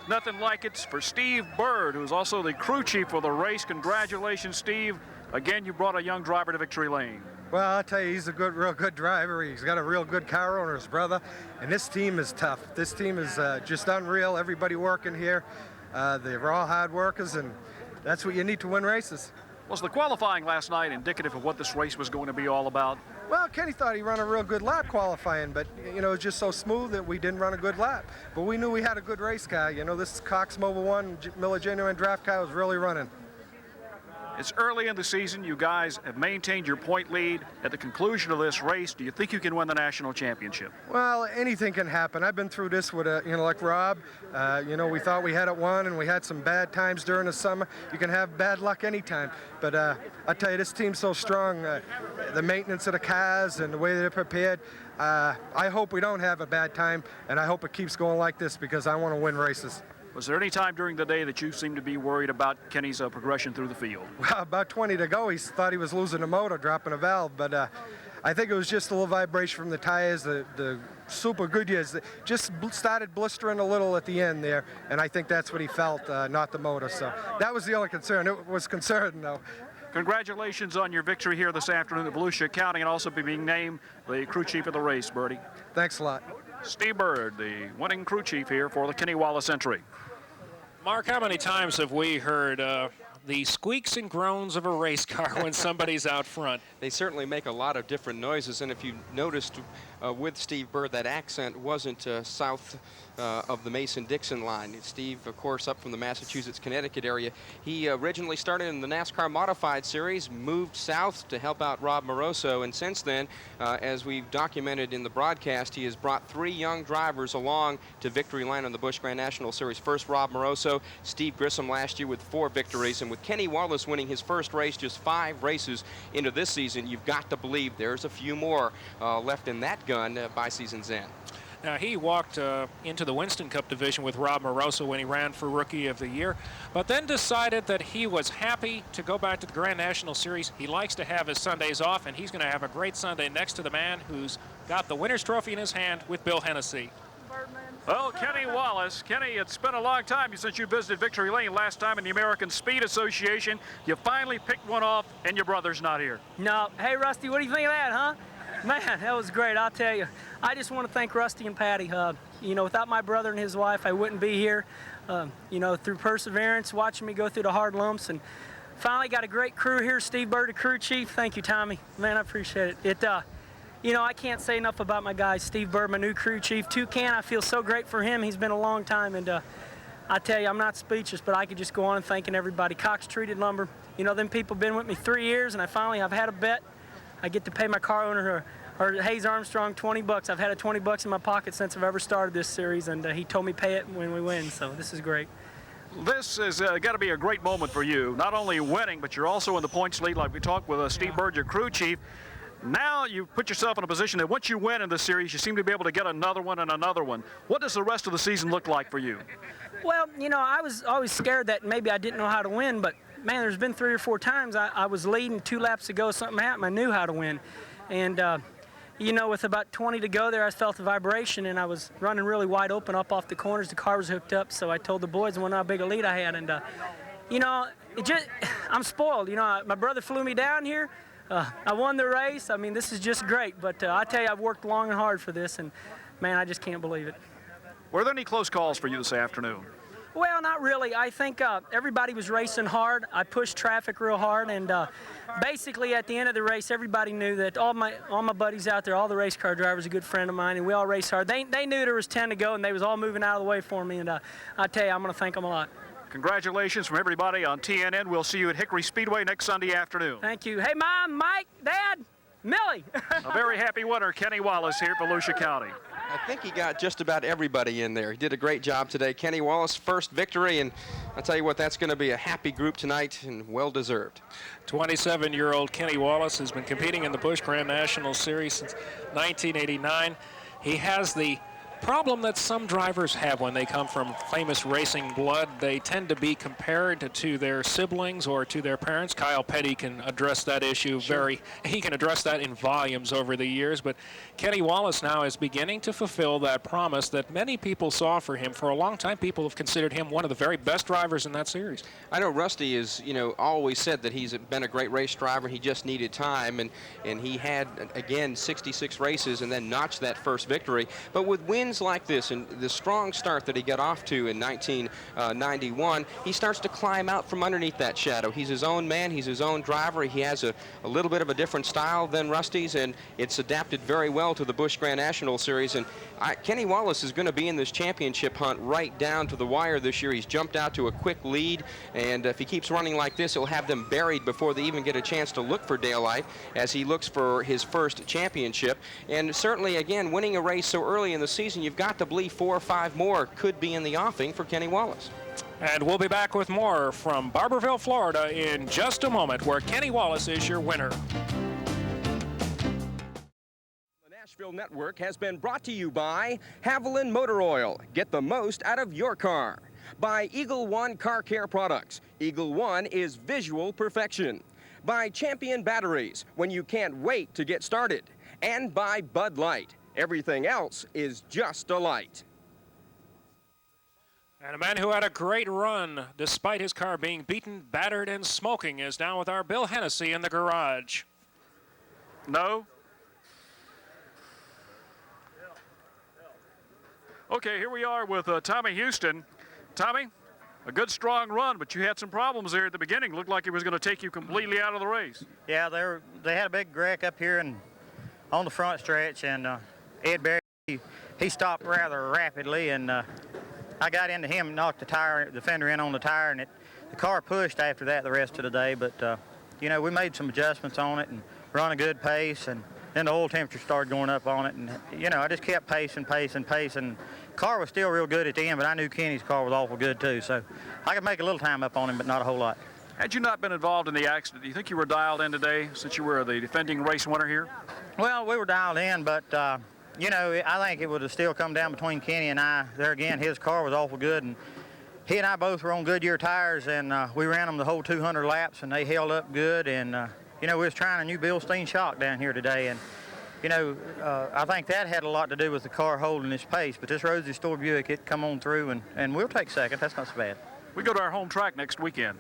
nothing like it's for Steve Bird, who's also the crew chief for the race. Congratulations, Steve. Again, you brought a young driver to Victory Lane. Well, I'll tell you, he's a real good driver. He's got a real good car owner, his brother. And this team is tough. This team is just unreal. Everybody working here, they're all hard workers, and that's what you need to win races. Was the qualifying last night indicative of what this race was going to be all about? Well, Kenny thought he ran a real good lap qualifying, but, you know, it was just so smooth that we didn't run a good lap. But we knew we had a good race car. You know, this Cox Mobile 1 Miller Genuine draft car was really running. It's early in the season. You guys have maintained your point lead. At the conclusion of this race, do you think you can win the national championship? Well, anything can happen. I've been through this with, you know, like Rob. You know, we thought we had it won, and we had some bad times during the summer. You can have bad luck anytime. But I tell you, this team's so strong. The maintenance of the cars and the way they're prepared. I hope we don't have a bad time, and I hope it keeps going like this because I want to win races. Was there any time during the day that you seemed to be worried about Kenny's progression through the field? Well, about 20 to go, he thought he was losing the motor, dropping a valve, but I think it was just a little vibration from the tires. The Super Goodyears just started blistering a little at the end there, and I think that's what he felt, not the motor. So that was the only concern. It was concerning, though. Congratulations on your victory here this afternoon at Volusia County, and also being named the crew chief of the race, Bertie. Thanks a lot. Steve Bird, the winning crew chief here for the Kenny Wallace entry. Mark, how many times have we heard the squeaks and groans of a race car when somebody's out front? They certainly make a lot of different noises, and if you noticed with Steve Byrd. That accent wasn't south of the Mason-Dixon line. Steve, of course, up from the Massachusetts-Connecticut area. He originally started in the NASCAR Modified Series, moved south to help out Rob Moroso, and since then, as we've documented in the broadcast, he has brought 3 young drivers along to victory line on the Busch Grand National Series. First, Rob Moroso, Steve Grissom last year with 4 victories, and with Kenny Wallace winning his first race just 5 races into this season, you've got to believe there's a few more left in that gun by season's end. Now, he walked into the Winston Cup division with Rob Moroso when he ran for Rookie of the Year, but then decided that he was happy to go back to the Grand National Series. He likes to have his Sundays off, and he's going to have a great Sunday next to the man who's got the winner's trophy in his hand with Bill Hennessy. Well, Kenny Wallace. Kenny, it's been a long time since you visited Victory Lane. Last time in the American Speed Association. You finally picked one off, and your brother's not here. No. Hey, Rusty, what do you think of that, huh? Man, that was great, I'll tell you. I just want to thank Rusty and Patty. You know, without my brother and his wife, I wouldn't be here. You know, through perseverance, watching me go through the hard lumps, and finally got a great crew here. Steve Byrd, the crew chief. Thank you, Tommy. Man, I appreciate it. You know, I can't say enough about my guys. Steve Byrd, my new crew chief. Toucan, I feel so great for him. He's been a long time, and I tell you, I'm not speechless, but I could just go on and thanking everybody. Cox Treated Lumber. You know, them people been with me 3 years, and I've had a bet. I get to pay my car owner, or Hayes Armstrong, $20. I've had a $20 in my pocket since I've ever started this series, and he told me pay it when we win, so this is great. This has got to be a great moment for you. Not only winning, but you're also in the points lead, like we talked with Steve Byrd, your crew chief. Now you put yourself in a position that once you win in the series, you seem to be able to get another one and another one. What does the rest of the season look like for you? Well, you know, I was always scared that maybe I didn't know how to win, but man, there's been 3 or 4 times I was leading 2 laps ago, something happened, I knew how to win. And, you know, with about 20 to go there, I felt the vibration, and I was running really wide open up off the corners. The car was hooked up, so I told the boys how big a lead I had. And, you know, I'm spoiled. You know, my brother flew me down here. I won the race. I mean, this is just great. But I tell you, I've worked long and hard for this, and, man, I just can't believe it. Were there any close calls for you this afternoon? Well, not really. I think everybody was racing hard. I pushed traffic real hard, and basically at the end of the race, everybody knew that all my buddies out there, all the race car drivers, a good friend of mine, and we all raced hard. They knew there was 10 to go, and they was all moving out of the way for me, and I tell you, I'm going to thank them a lot. Congratulations from everybody on TNN. We'll see you at Hickory Speedway next Sunday afternoon. Thank you. Hey, Mom, Mike, Dad, Millie. A very happy winner, Kenny Wallace here at Volusia County. I think he got just about everybody in there. He did a great job today. Kenny Wallace, first victory, and I'll tell you what, that's going to be a happy group tonight and well-deserved. 27-year-old Kenny Wallace has been competing in the Busch Grand National Series since 1989. He has the problem that some drivers have when they come from famous racing blood. They tend to be compared to their siblings or to their parents. Kyle Petty can address that issue he can address that in volumes over the years, but Kenny Wallace now is beginning to fulfill that promise that many people saw for him. For a long time, people have considered him one of the very best drivers in that series. I know Rusty has, always said that he's been a great race driver. He just needed time, and he had, again, 66 races and then notched that first victory. But with wins like this and the strong start that he got off to in 1991, he starts to climb out from underneath that shadow. He's his own man. He's his own driver. He has a little bit of a different style than Rusty's, and it's adapted very well to the Busch Grand National Series. And Kenny Wallace is going to be in this championship hunt right down to the wire this year. He's jumped out to a quick lead, and if he keeps running like this, he'll have them buried before they even get a chance to look for daylight as he looks for his first championship. And certainly, again, winning a race so early in the season, you've got to believe 4 or 5 more could be in the offing for Kenny Wallace. And we'll be back with more from Barberville, Florida in just a moment, where Kenny Wallace is your winner. Nashville Network has been brought to you by Haviland Motor Oil. Get the most out of your car. By Eagle One Car Care Products. Eagle One is visual perfection. By Champion Batteries, when you can't wait to get started. And by Bud Light. Everything else is just a light. And a man who had a great run despite his car being beaten, battered, and smoking is now with our Bill Hennessy in the garage. No? Okay, here we are with Tommy Houston. Tommy, a good strong run, but you had some problems there at the beginning. Looked like it was going to take you completely out of the race. Yeah, they had a big wreck up here and on the front stretch, and Ed Berry, he stopped rather rapidly, and I got into him and knocked the fender in on the tire, and the car pushed after that the rest of the day. But, you know, we made some adjustments on it and run a good pace, and then the oil temperature started going up on it. And, you know, I just kept pacing. The car was still real good at the end, but I knew Kenny's car was awful good, too. So I could make a little time up on him, but not a whole lot. Had you not been involved in the accident, do you think you were dialed in today since you were the defending race winner here? Well, we were dialed in, but, you know, I think it would have still come down between Kenny and I. There again, his car was awful good, and he and I both were on Goodyear tires, and we ran them the whole 200 laps, and they held up good. And, you know, we was trying a new Bilstein shock down here today, and, you know, I think that had a lot to do with the car holding its pace. But this Rosie Store Buick, it come on through, and we'll take second. That's not so bad. We go to our home track next weekend.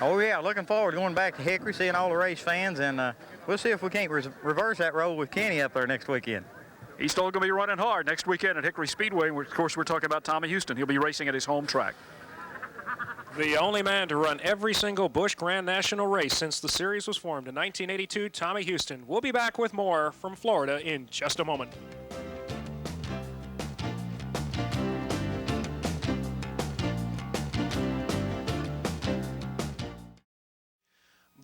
Oh, yeah, looking forward to going back to Hickory, seeing all the race fans, and we'll see if we can't reverse that role with Kenny up there next weekend. He's still going to be running hard next weekend at Hickory Speedway. Of course, we're talking about Tommy Houston. He'll be racing at his home track. The only man to run every single Busch Grand National race since the series was formed in 1982, Tommy Houston. We'll be back with more from Florida in just a moment.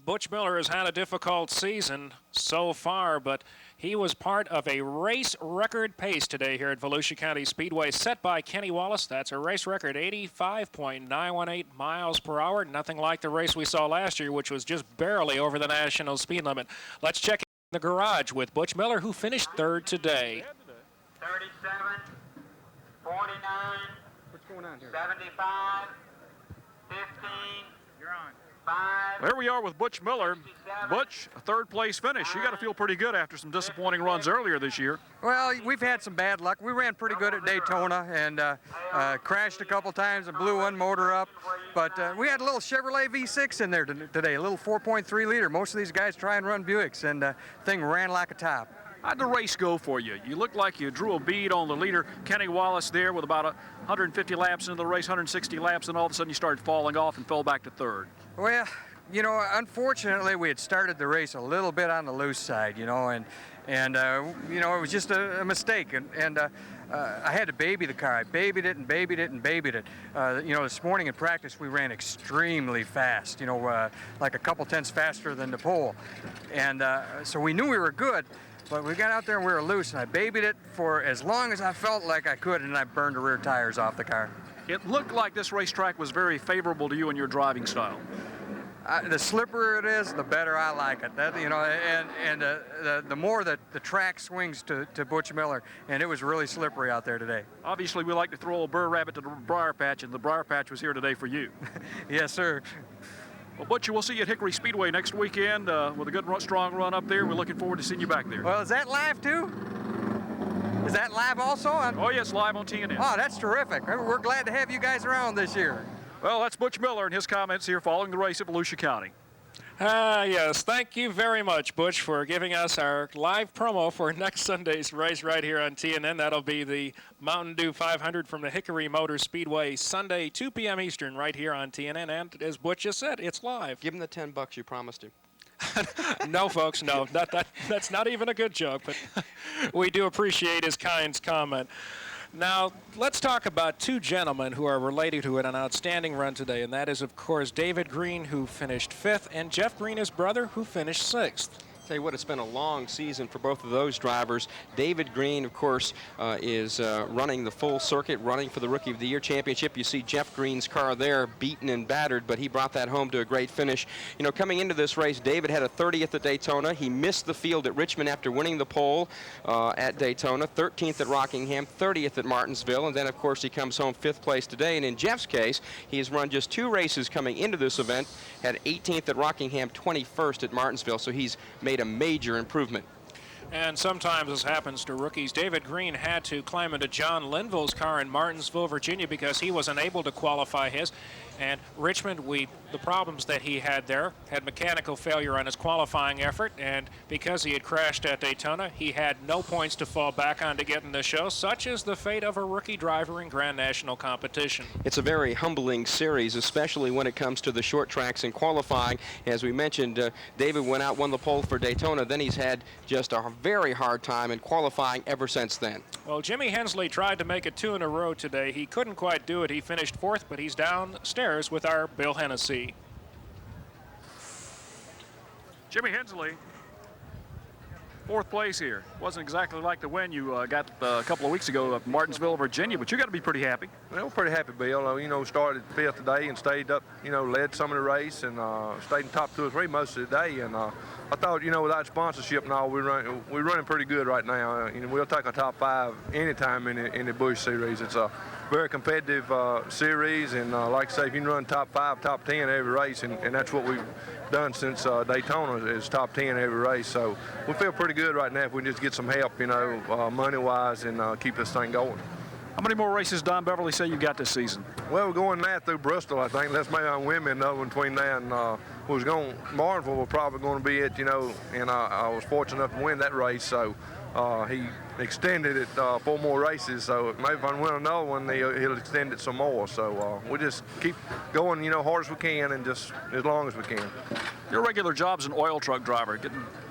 Butch Miller has had a difficult season so far, but he was part of a race record pace today here at Volusia County Speedway set by Kenny Wallace. That's a race record, 85.918 miles per hour. Nothing like the race we saw last year, which was just barely over the national speed limit. Let's check in the garage with Butch Miller, who finished third today. 37, 49, What's going on here? 75, 15. You're on. There we are with Butch Miller. Butch, a third-place finish. You got to feel pretty good after some disappointing runs earlier this year. Well, we've had some bad luck. We ran pretty good at Daytona and crashed a couple times and blew one motor up. But we had a little Chevrolet V6 in there today, a little 4.3 liter. Most of these guys try and run Buicks, and thing ran like a top. How'd the race go for you? You looked like you drew a bead on the leader, Kenny Wallace, there with about 150 laps into the race, 160 laps, and all of a sudden you started falling off and fell back to third. Well, you know, unfortunately, we had started the race a little bit on the loose side, you know, and you know, it was just a mistake, and I had to baby the car. I babied it and babied it and babied it. You know, this morning in practice, we ran extremely fast, you know, like a couple tenths faster than the pole, and so we knew we were good. But we got out there and we were loose, and I babied it for as long as I felt like I could, and I burned the rear tires off the car. It looked like this racetrack was very favorable to you and your driving style. The slipperier it is, the better I like it. That, you know, and the more that the track swings to Butch Miller, and it was really slippery out there today. Obviously, we like to throw a burr rabbit to the briar patch, and the briar patch was here today for you. Yes, sir. Well, Butch, we'll see you at Hickory Speedway next weekend with a good, strong run up there. We're looking forward to seeing you back there. Well, is that live too? Is that live also? Oh, yes, live on TNN. Oh, that's terrific. We're glad to have you guys around this year. Well, that's Butch Miller and his comments here following the race at Volusia County. Yes, thank you very much, Butch, for giving us our live promo for next Sunday's race right here on TNN. That'll be the Mountain Dew 500 from the Hickory Motor Speedway, Sunday, 2 p.m. Eastern, right here on TNN. And as Butch just said, it's live. Give him the $10 you promised him. No, folks, no. That's not even a good joke, but we do appreciate his kind comment. Now, let's talk about two gentlemen who are related who had an outstanding run today, and that is, of course, David Green, who finished 5th, and Jeff Green, his brother, who finished 6th. Tell you what, it's been a long season for both of those drivers. David Green, of course, is running the full circuit, running for the Rookie of the Year championship. You see Jeff Green's car there, beaten and battered, but he brought that home to a great finish. You know, coming into this race, David had a 30th at Daytona. He missed the field at Richmond after winning the pole at Daytona, 13th at Rockingham, 30th at Martinsville, and then, of course, he comes home 5th place today. And in Jeff's case, he has run just 2 races coming into this event, had 18th at Rockingham, 21st at Martinsville, so he's made a major improvement. And sometimes this happens to rookies. David Green had to climb into John Linville's car in Martinsville, Virginia, because he was unable to qualify his. And Richmond, the problems that he had there, had mechanical failure on his qualifying effort, and because he had crashed at Daytona, he had no points to fall back on to get in the show. Such is the fate of a rookie driver in Grand National competition. It's a very humbling series, especially when it comes to the short tracks and qualifying. As we mentioned, David went out, won the pole for Daytona, then he's had just a very hard time in qualifying ever since then. Well, Jimmy Hensley tried to make it 2 in a row today. He couldn't quite do it. He finished 4th, but he's downstairs with our Bill Hennessy. Jimmy Hensley, 4th place here. Wasn't exactly like the win you got a couple of weeks ago at Martinsville, Virginia, but you got to be pretty happy. Well, we're pretty happy, Bill. You know, started 5th today and stayed up, you know, led some of the race and stayed in top 2 or 3 most of the day. And I thought, you know, without sponsorship and all, we're running pretty good right now. You know, we'll take a top 5 anytime in the Busch Series. It's a very competitive series, and like I say, if you can run top 5, top 10 every race, and that's what we've done since Daytona is top 10 every race. So we feel pretty good right now if we can just get some help, you know, money-wise, and keep this thing going. How many more races Don Beverly say you got this season? Well, we're going now through Bristol, I think. That's maybe on women, another one between now and Martinsville we're probably going to be it, you know, and I was fortunate enough to win that race, so he extended it 4 more races, so maybe if I win another one, he'll extend it some more. So we just keep going, you know, hard as we can and just as long as we can. Your regular job's an oil truck driver,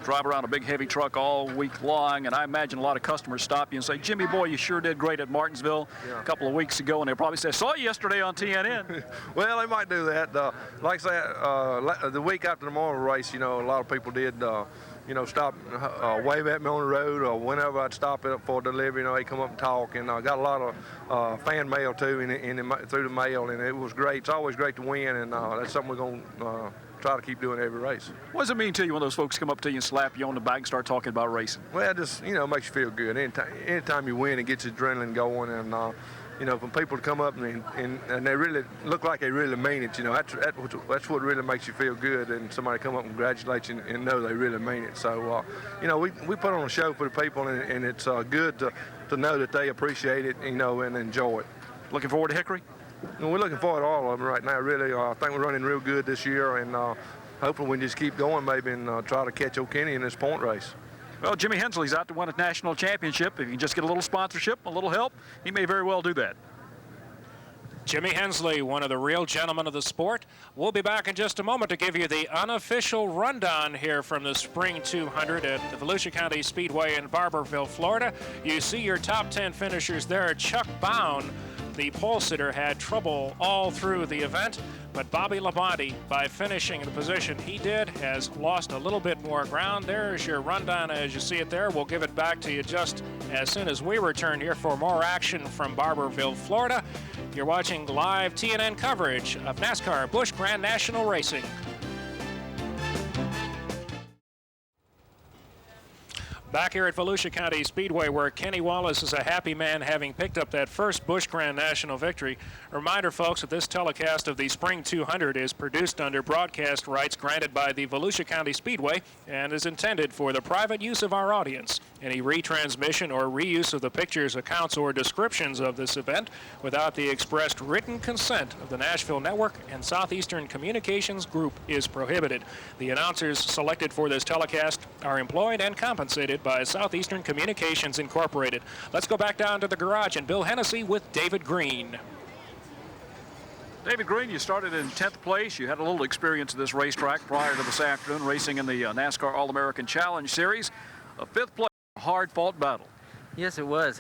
drive around a big heavy truck all week long, and I imagine a lot of customers stop you and say, Jimmy boy, you sure did great at Martinsville a couple of weeks ago, and they'll probably say, saw you yesterday on TNN. Well, they might do that. Like I say, the week after the Marvel race, you know, a lot of people did you know, stop, wave at me on the road, or whenever I'd stop it for delivery, you know, they come up and talk, and I got a lot of fan mail too through the mail, and it was great. It's always great to win, and that's something we're going to try to keep doing every race. What does it mean to you when those folks come up to you and slap you on the back and start talking about racing? Well, it just, you know, makes you feel good. Anytime you win, it gets your adrenaline going, and you know, when people come up and they really look like they really mean it, you know, that's what really makes you feel good, and somebody come up and congratulate you and know they really mean it. So, you know, we put on a show for the people, and it's good to know that they appreciate it, you know, and enjoy it. Looking forward to Hickory? And we're looking forward to all of them right now, really. I think we're running real good this year, and hopefully we can just keep going maybe and try to catch O'Kenny in this point race. Well, Jimmy Hensley's out to win a national championship. If you can just get a little sponsorship, a little help, he may very well do that. Jimmy Hensley, one of the real gentlemen of the sport. We'll be back in just a moment to give you the unofficial rundown here from the Spring 200 at the Volusia County Speedway in Barberville, Florida. You see your top 10 finishers there. Chuck Bound, the pole sitter, had trouble all through the event, but Bobby Labonte, by finishing the position he did, has lost a little bit more ground. There's your rundown as you see it there. We'll give it back to you just as soon as we return here for more action from Barberville, Florida. You're watching live TNN coverage of NASCAR Busch Grand National Racing. Back here at Volusia County Speedway, where Kenny Wallace is a happy man having picked up that first Busch Grand National victory. A reminder, folks, that this telecast of the Spring 200 is produced under broadcast rights granted by the Volusia County Speedway and is intended for the private use of our audience. Any retransmission or reuse of the pictures, accounts, or descriptions of this event without the expressed written consent of the Nashville Network and Southeastern Communications Group is prohibited. The announcers selected for this telecast are employed and compensated by Southeastern Communications Incorporated. Let's go back down to the garage and Bill Hennessy with David Green. David Green, you started in 10th place. You had a little experience at this racetrack prior to this afternoon, racing in the NASCAR All-American Challenge Series. A 5th place, a hard-fought battle. Yes, it was.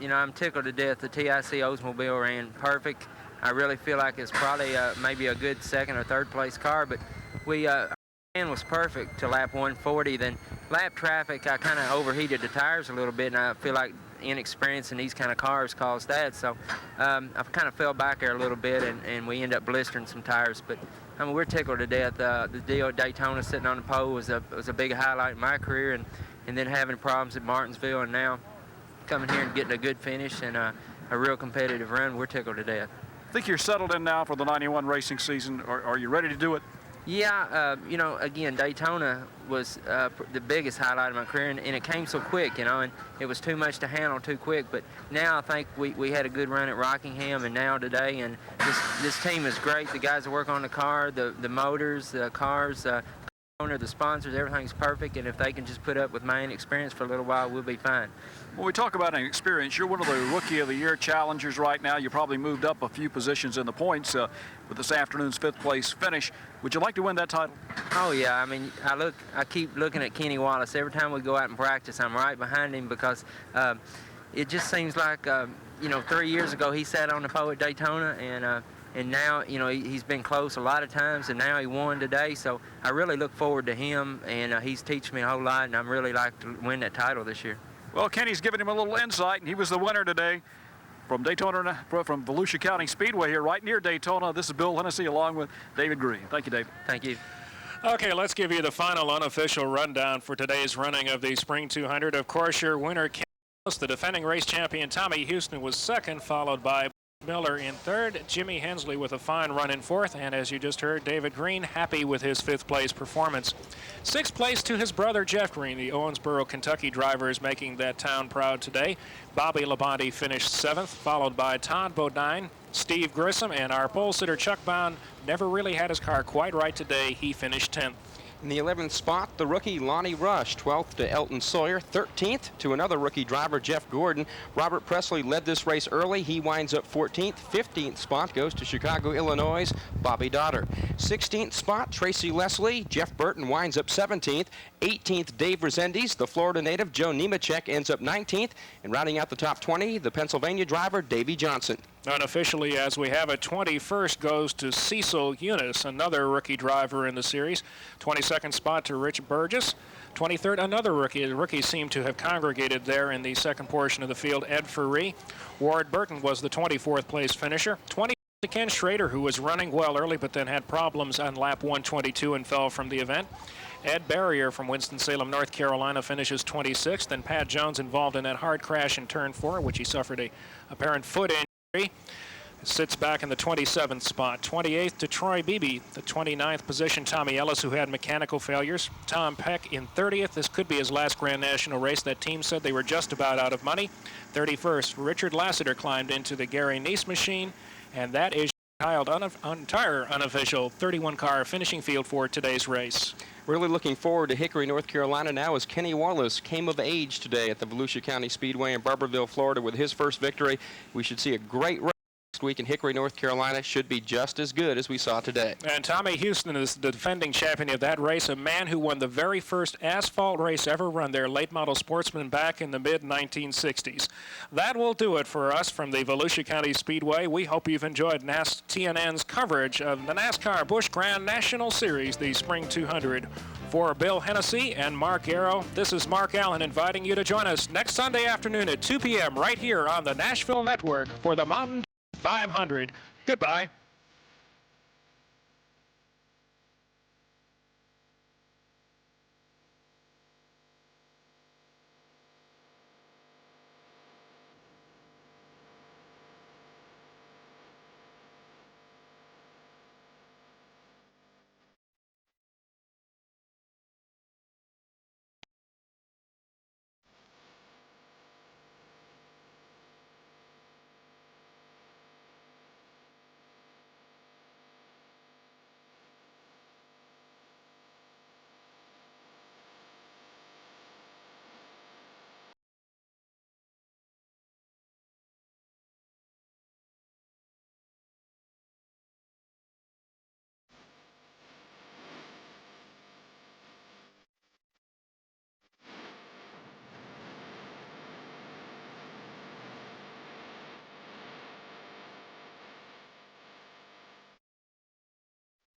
You know, I'm tickled to death. The TIC Oldsmobile ran perfect. I really feel like it's probably maybe a good 2nd or 3rd place car, but our plan was perfect to lap 140. Then lap traffic, I kind of overheated the tires a little bit, and I feel like inexperience in these kind of cars caused that. So I kind of fell back there a little bit, and we ended up blistering some tires. But I mean, we're tickled to death. The deal at Daytona sitting on the pole was a big highlight in my career, and then having problems at Martinsville, and now coming here and getting a good finish and a real competitive run, we're tickled to death. I think you're settled in now for the 91 racing season. Are you ready to do it? Yeah, you know, again, Daytona was the biggest highlight of my career, and it came so quick, you know, and it was too much to handle too quick. But now I think we had a good run at Rockingham, and now today, and this team is great. The guys that work on the car, the motors, the cars, owner, the sponsors, everything's perfect, and if they can just put up with my inexperience for a little while, we'll be fine. When we talk about an experience, you're one of the Rookie of the Year challengers right now. You probably moved up a few positions in the points with this afternoon's 5th place finish. Would you like to win that title? Oh yeah, I mean, I keep looking at Kenny Wallace. Every time we go out and practice, I'm right behind him because it just seems like, 3 years ago he sat on the pole at Daytona, and now, he's been close a lot of times, and now he won today. So I really look forward to him, and he's teaching me a whole lot, and I'm really like to win that title this year. Well, Kenny's given him a little insight, and he was the winner today from Daytona, from Volusia County Speedway here, right near Daytona. This is Bill Hennessy along with David Green. Thank you, David. Thank you. Okay, let's give you the final unofficial rundown for today's running of the Spring 200. Of course, your winner, Kenny Wallace, the defending race champion Tommy Houston, was second, followed by Miller in third, Jimmy Hensley with a fine run in fourth, and as you just heard, David Green happy with his 5th place performance. 6th place to his brother Jeff Green, the Owensboro, Kentucky driver, is making that town proud today. Bobby Labonte finished 7th, followed by Todd Bodine, Steve Grissom, and our pole sitter Chuck Bond never really had his car quite right today. He finished 10th. In the 11th spot, the rookie Lonnie Rush, 12th to Elton Sawyer, 13th to another rookie driver, Jeff Gordon. Robert Presley led this race early. He winds up 14th. 15th spot goes to Chicago, Illinois' Bobby Dotter. 16th spot, Tracy Leslie. Jeff Burton winds up 17th. 18th, Dave Resendiz. The Florida native, Joe Nemechek, ends up 19th. And rounding out the top 20, the Pennsylvania driver, Davey Johnson. Unofficially, as we have it, 21st goes to Cecil Eunice, another rookie driver in the series. 22nd spot to Rich Burgess. 23rd, another rookie. The rookies seem to have congregated there in the second portion of the field. Ed Ferree. Ward Burton was the 24th place finisher. 20th to Ken Schrader, who was running well early but then had problems on lap 122 and fell from the event. Ed Barrier from Winston-Salem, North Carolina, finishes 26th. And Pat Jones, involved in that hard crash in turn 4, which he suffered a apparent foot injury, sits back in the 27th spot. 28th to Troy Beebe. The 29th position, Tommy Ellis, who had mechanical failures. Tom Peck in 30th. This could be his last Grand National race. That team said they were just about out of money. 31st, Richard Lassiter climbed into the Gary Neese machine, and that is entire unofficial 31-car finishing field for today's race. Really looking forward to Hickory, North Carolina now, as Kenny Wallace came of age today at the Volusia County Speedway in Barberville, Florida, with his first victory. We should see a great race next week in Hickory, North Carolina. Should be just as good as we saw today. And Tommy Houston is the defending champion of that race, a man who won the very first asphalt race ever run there, late model sportsman, back in the mid-1960s. That will do it for us from the Volusia County Speedway. We hope you've enjoyed TNN's coverage of the NASCAR Busch Grand National Series, the Spring 200. For Bill Hennessy and Mark Arrow, this is Mark Allen inviting you to join us next Sunday afternoon at 2 p.m. right here on the Nashville Network for the Mountain 500. Goodbye.